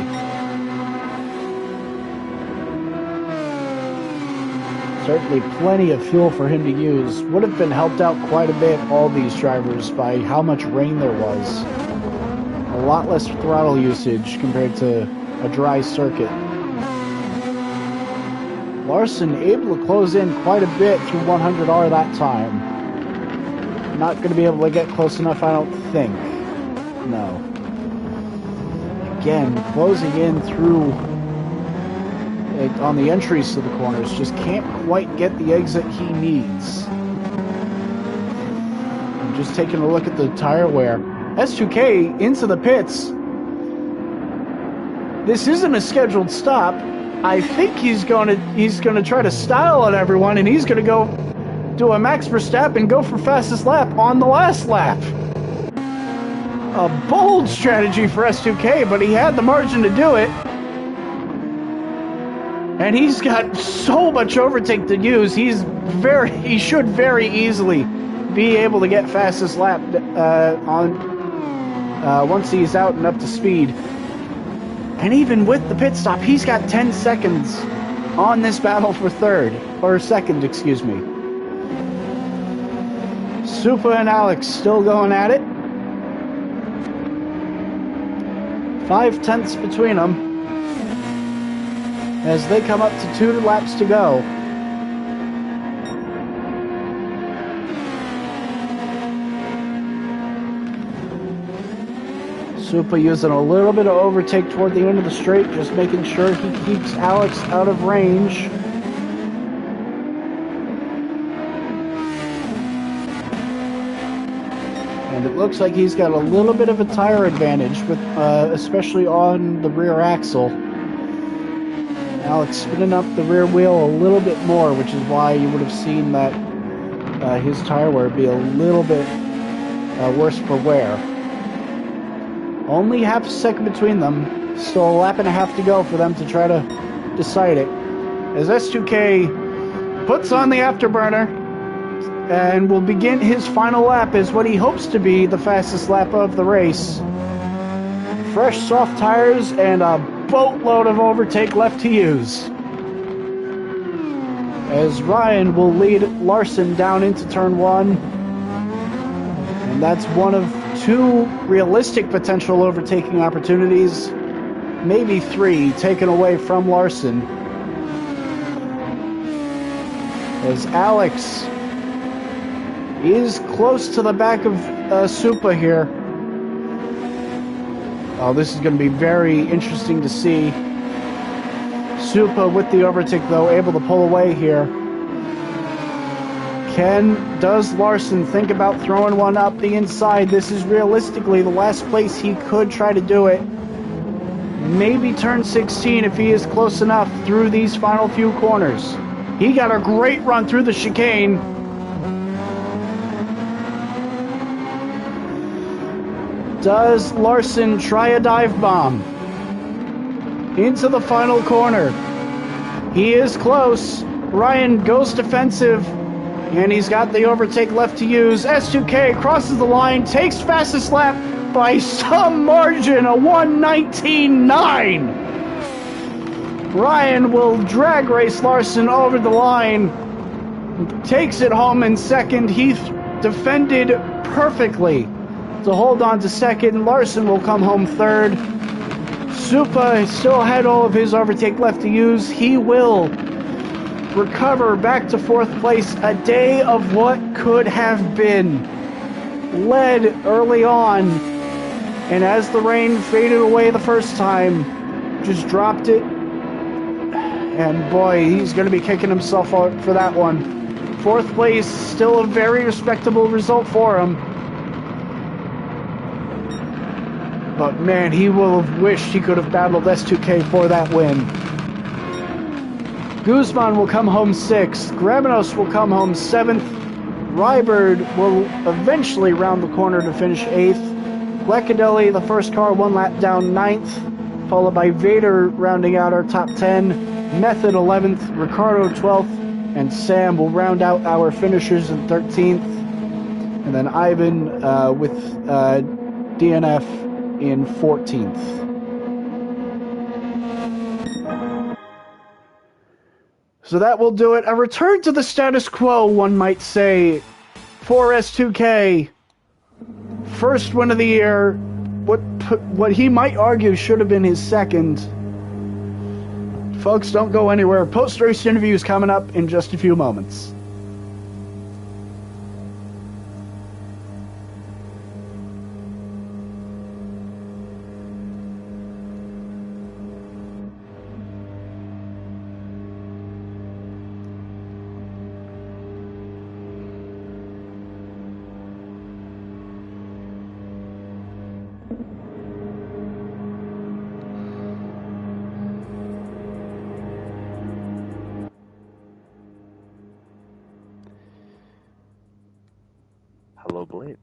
S1: Certainly plenty of fuel for him to use. Would have been helped out quite a bit, all these drivers, by how much rain there was. A lot less throttle usage compared to a dry circuit. Larson able to close in quite a bit through 100R that time. Not going to be able to get close enough, I don't think. No. Again, closing in through on the entries to the corners, just can't quite get the exit he needs. I'm just taking a look at the tire wear. S2K into the pits. This isn't a scheduled stop. I think he's gonna try to style on everyone, and he's gonna go do a Max Verstappen and go for fastest lap on the last lap. A bold strategy for S2K, but he had the margin to do it. And he's got so much overtake to use. He should very easily be able to get fastest lap once he's out and up to speed. And even with the pit stop, he's got 10 seconds on this battle for second, excuse me. Supa and Alex still going at it. 5 tenths between them as they come up to 2 laps to go. Supa using a little bit of overtake toward the end of the straight, just making sure he keeps Alex out of range. And it looks like he's got a little bit of a tire advantage, with especially on the rear axle. Alex spinning up the rear wheel a little bit more, which is why you would have seen that his tire wear be a little bit worse for wear. Only half a second between them. Still a lap and a half to go for them to try to decide it. As S2K puts on the afterburner and will begin his final lap as what he hopes to be the fastest lap of the race. Fresh soft tires and a boatload of overtake left to use. As Ryan will lead Larson down into turn 1. And that's one of 2 realistic potential overtaking opportunities, maybe 3, taken away from Larson. As Alex is close to the back of Supa here. Oh, this is going to be very interesting to see. Supa with the overtake, though, able to pull away here. Does Larson think about throwing one up the inside? This is realistically the last place he could try to do it. Maybe turn 16 if he is close enough through these final few corners. He got a great run through the chicane. Does Larson try a dive bomb into the final corner? He is close. Ryan goes defensive. And he's got the overtake left to use. S2K crosses the line, takes fastest lap by some margin, a 1:19.9. Ryan will drag race Larson over the line, takes it home in second. He defended perfectly to hold on to second. Larson will come home third. Supa still had all of his overtake left to use. He will recover back to fourth place. A day of what could have been. Led early on, and as the rain faded away the first time, just dropped it. And boy, he's going to be kicking himself out for that one. Fourth place, still a very respectable result for him. But man, he will have wished he could have battled S2K for that win. Guzman will come home 6th. Gramenos will come home 7th. Rybird will eventually round the corner to finish 8th. Guacadelli, the first car, 1 lap down, 9th. Followed by Vader rounding out our top 10. Method 11th. Ricardo 12th. And Sam will round out our finishers in 13th. And then Ivan with DNF in 14th. So that will do it. A return to the status quo, one might say, for S2K. First win of the year. What he might argue should have been his second. Folks, don't go anywhere. Post-race interviews coming up in just a few moments.
S2: Hello, Blade.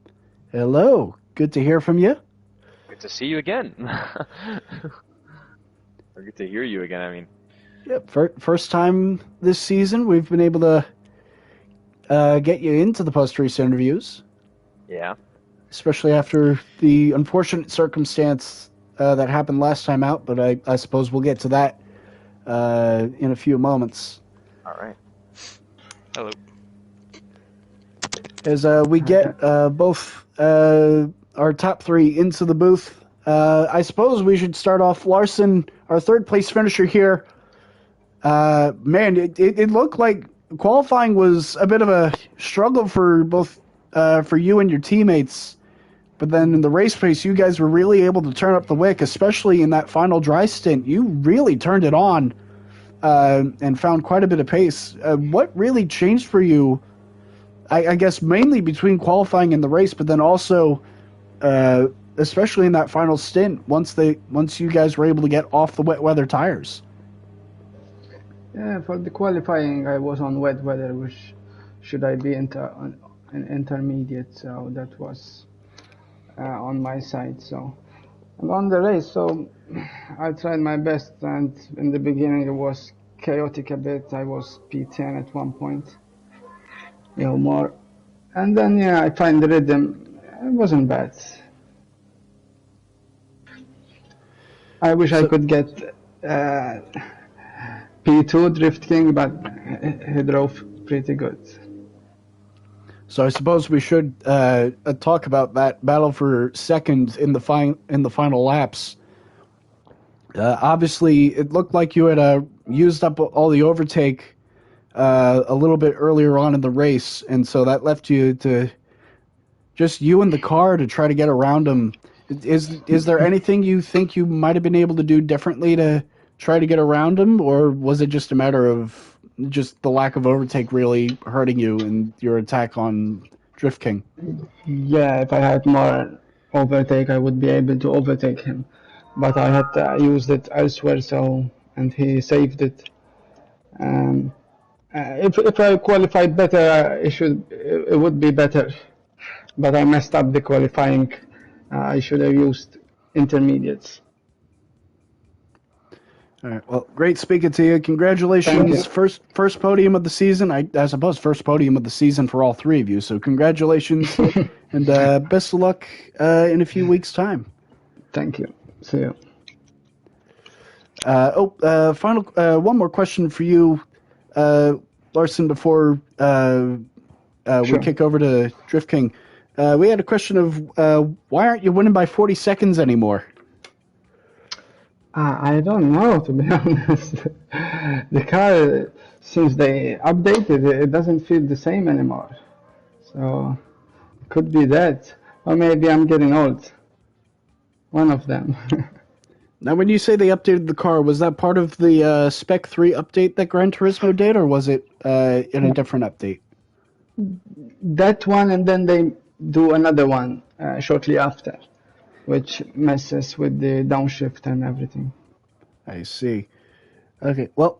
S1: Hello. Good to hear from you.
S2: Good to see you again. Or good to hear you again, I mean.
S1: Yep. First time this season we've been able to get you into the post-race interviews.
S2: Yeah.
S1: Especially after the unfortunate circumstance that happened last time out, but I suppose we'll get to that in a few moments.
S2: All right. Hello.
S1: As we get both our top 3 into the booth, I suppose we should start off Larson, our third place finisher here. Man, it looked like qualifying was a bit of a struggle for both for you and your teammates. But then in the race pace, you guys were really able to turn up the wick, especially in that final dry stint. You really turned it on and found quite a bit of pace. What really changed for you? I guess mainly between qualifying and the race, but then also, especially in that final stint, once you guys were able to get off the wet weather tires.
S3: Yeah, for the qualifying, I was on wet weather, which should I be an intermediate, so that was on my side. So, and on the race, so I tried my best, and in the beginning it was chaotic a bit. I was P10 at one point. More, and then I find the rhythm. It wasn't bad. I wish I could get P2 Drift King, but he drove pretty good.
S1: So I suppose we should talk about that battle for second in the final laps. Obviously, it looked like you had used up all the overtake a little bit earlier on in the race, and so that left you to just you and the car to try to get around him. Is there anything you think you might have been able to do differently to try to get around him, or was it just a matter of just the lack of overtake really hurting you in your attack on Drift King?
S3: Yeah, if I had more overtake, I would be able to overtake him, but I had used it elsewhere, and he saved it. If I qualified better, it would be better. But I messed up the qualifying. I should have used intermediates.
S1: All right. Well, great speaking to you. Congratulations. First podium of the season. I suppose first podium of the season for all 3 of you. So congratulations and best of luck in a few weeks' time.
S3: Thank you. See you.
S1: Final one more question for you, Larson, before we kick over to Drift King. We had a question of why aren't you winning by 40 seconds anymore?
S3: I don't know, to be honest. The car, since they updated it, it doesn't feel the same anymore. So, it could be that. Or maybe I'm getting old. One of them.
S1: Now, when you say they updated the car, was that part of the Spec 3 update that Gran Turismo did, or was it in a different update?
S3: That one, and then they do another one shortly after, which messes with the downshift and everything.
S1: I see. Okay, well,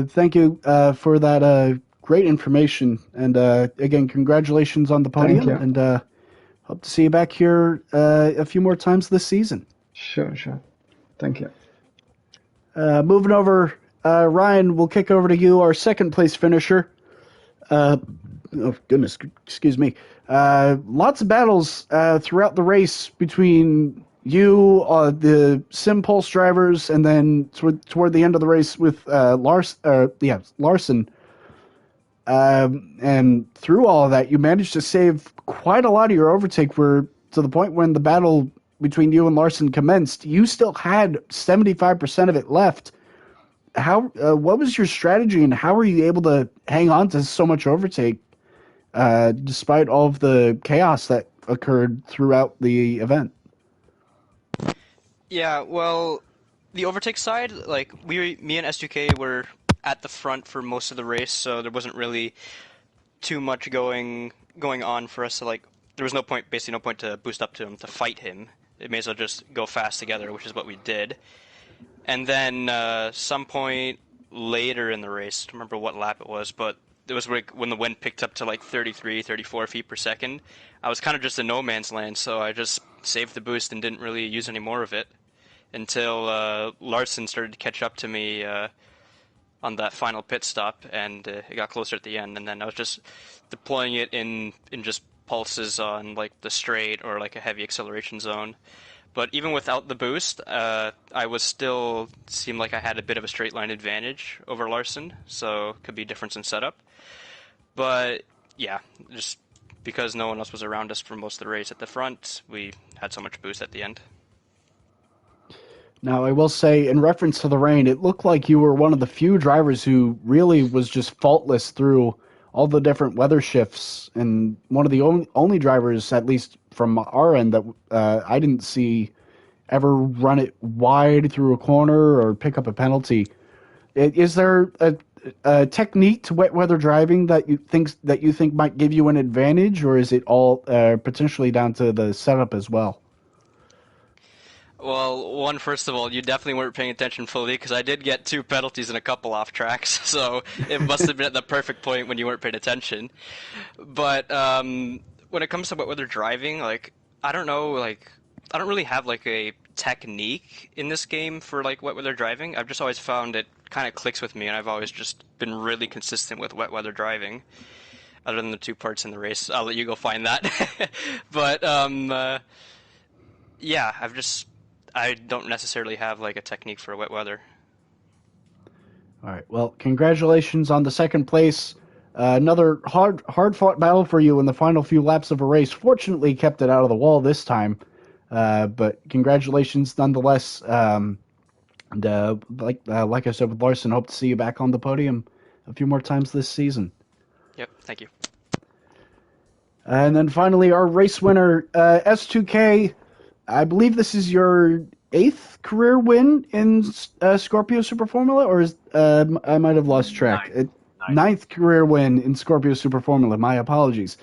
S1: thank you for that great information. And again, congratulations on the podium.
S3: Thank you.
S1: And hope to see you back here a few more times this season.
S3: Sure. Thank you.
S1: Moving over, Ryan, we'll kick over to you, our second place finisher. Oh, goodness, excuse me. Lots of battles throughout the race between you, the Sim Pulse drivers, and then toward the end of the race with Larson. And through all of that, you managed to save quite a lot of your overtake, where to the point when the battle between you and Larson commenced, you still had 75% of it left. What was your strategy, and how were you able to hang on to so much overtake despite all of the chaos that occurred throughout the event?
S4: Yeah, well, the overtake side, like me and S2K were at the front for most of the race, so there wasn't really too much going on for us to there was basically no point to boost up to him to fight him. It may as well just go fast together, which is what we did. And then some point later in the race, I don't remember what lap it was, but it was when the wind picked up to 33, 34 feet per second. I was kind of just in no man's land, so I just saved the boost and didn't really use any more of it until Larson started to catch up to me on that final pit stop, and it got closer at the end. And then I was just deploying it in just pulses on the straight or a heavy acceleration zone. But even without the boost, I was still seemed like I had a bit of a straight line advantage over Larson, so it could be a difference in setup. But yeah, just because no one else was around us for most of the race at the front, we had so much boost at the end.
S1: Now, I will say, in reference to the rain, it looked like you were one of the few drivers who really was just faultless through all the different weather shifts, and one of the only drivers, at least from our end, that I didn't see ever run it wide through a corner or pick up a penalty. Is there a technique to wet weather driving that you think might give you an advantage, or is it all potentially down to the setup as well?
S4: Well, first of all, you definitely weren't paying attention fully, because I did get 2 penalties and a couple off tracks, so it must have been at the perfect point when you weren't paying attention. But when it comes to wet weather driving, I don't know, I don't really have a technique in this game for wet weather driving. I've just always found it kind of clicks with me, and I've always just been really consistent with wet weather driving. Other than the 2 parts in the race, I'll let you go find that. But yeah, I don't necessarily have a technique for wet weather.
S1: All right. Well, congratulations on the second place. Another hard-fought battle for you in the final few laps of a race. Fortunately, kept it out of the wall this time. But congratulations nonetheless. And like I said with Larson, hope to see you back on the podium a few more times this season.
S4: Yep. Thank you.
S1: And then finally, our race winner, S2K. I believe this is your 8th career win in Scorpio Super Formula, or I might have lost track. Ninth career win in Scorpio Super Formula. My apologies.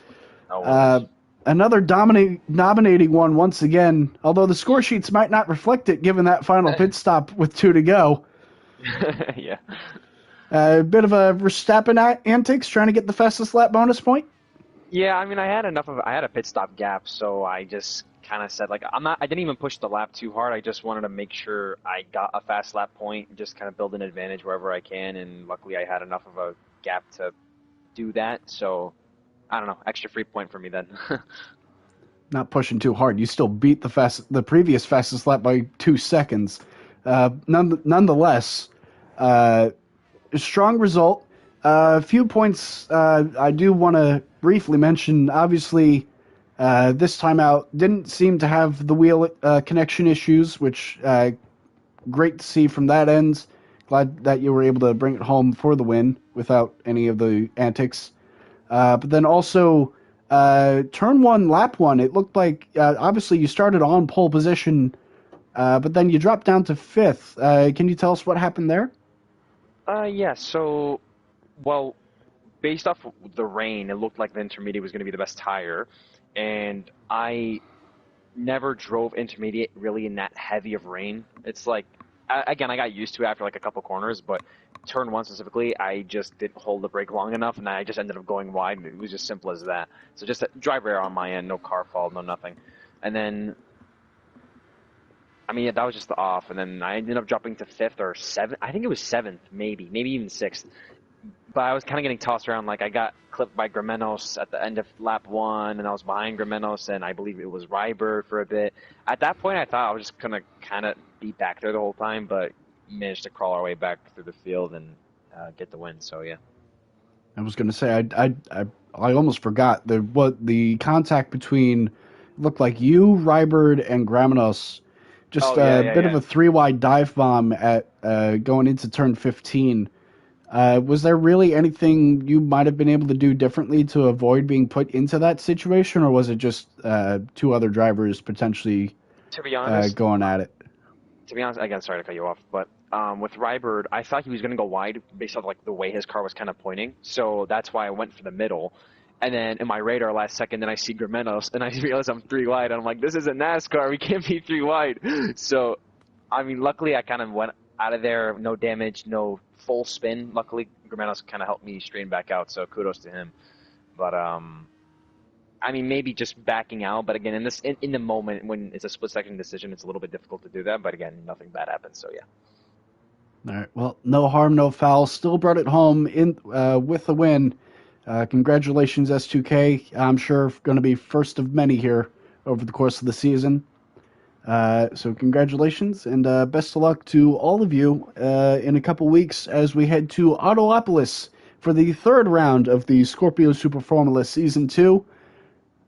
S1: Another dominating one once again, although the score sheets might not reflect it given that final pit stop with 2 to go.
S2: Yeah.
S1: A bit of a Verstappen antics, trying to get the fastest lap bonus point?
S2: Yeah, I mean, I had a pit stop gap, so I just kind of said, I didn't even push the lap too hard. I just wanted to make sure I got a fast lap point and just kind of build an advantage wherever I can, and luckily I had enough of a gap to do that, so I don't know, extra free point for me then.
S1: Not pushing too hard. You still beat the previous fastest lap by 2 seconds. Nonetheless, a strong result. A few points I do want to briefly mention. Obviously, this time out didn't seem to have the wheel connection issues, which great to see from that end. Glad that you were able to bring it home for the win without any of the antics. But then also, turn one, lap one, it looked like, obviously you started on pole position, but then you dropped down to fifth. Can you tell us what happened there?
S2: Yeah, so, well, based off the rain, it looked like the intermediate was going to be the best tire, and I never drove intermediate really in that heavy of rain. It's like, again, I got used to it after like a couple corners, but turn one specifically, I just didn't hold the brake long enough, and I just ended up going wide. And it was just simple as that. So just a driver error on my end, no car fault, no nothing. And then, I mean, yeah, that was just the off, and then I ended up dropping to fifth or seventh. I think it was seventh, maybe even sixth. But I was kind of getting tossed around. Like, I got clipped by Gramenos at the end of lap one, and I was behind Gramenos, and I believe it was Ryberg for a bit. At that point, I thought I was just going to kind of be back there the whole time, but managed to crawl our way back through the field and get the win. So, yeah.
S1: I was going to say, I almost forgot the contact between, looked like you, Ryberg, and Gramenos. Just a bit of a 3-wide dive bomb at going into turn 15. Was there really anything you might have been able to do differently to avoid being put into that situation, or was it just two other drivers potentially
S2: to be honest,
S1: going at it?
S2: To be honest, again, sorry to cut you off, but with Ryberg, I thought he was going to go wide based off like the way his car was kind of pointing, so that's why I went for the middle. And then in my radar last second, then I see Gramenos, and I realize I'm 3 wide. And I'm like, this isn't NASCAR. We can't be 3 wide. So, I mean, luckily I kind of went out of there, no damage, no full spin. Luckily, Gramenos kind of helped me straighten back out, so kudos to him. But, I mean, maybe just backing out. But again, in the moment when it's a split-second decision, it's a little bit difficult to do that. But again, nothing bad happens, so yeah.
S1: All right. Well, no harm, no foul. Still brought it home with the win. Congratulations, S2K. I'm sure going to be first of many here over the course of the season. So congratulations, and best of luck to all of you in a couple weeks as we head to Autopolis for the third round of the Scorpio Super Formula Season 2.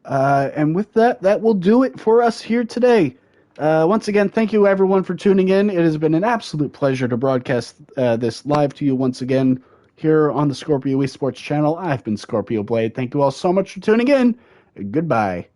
S1: And with that, that will do it for us here today. Once again, thank you everyone for tuning in. It has been an absolute pleasure to broadcast this live to you once again here on the Scorpio Esports channel. I've been Scorpio Blade. Thank you all so much for tuning in. Goodbye.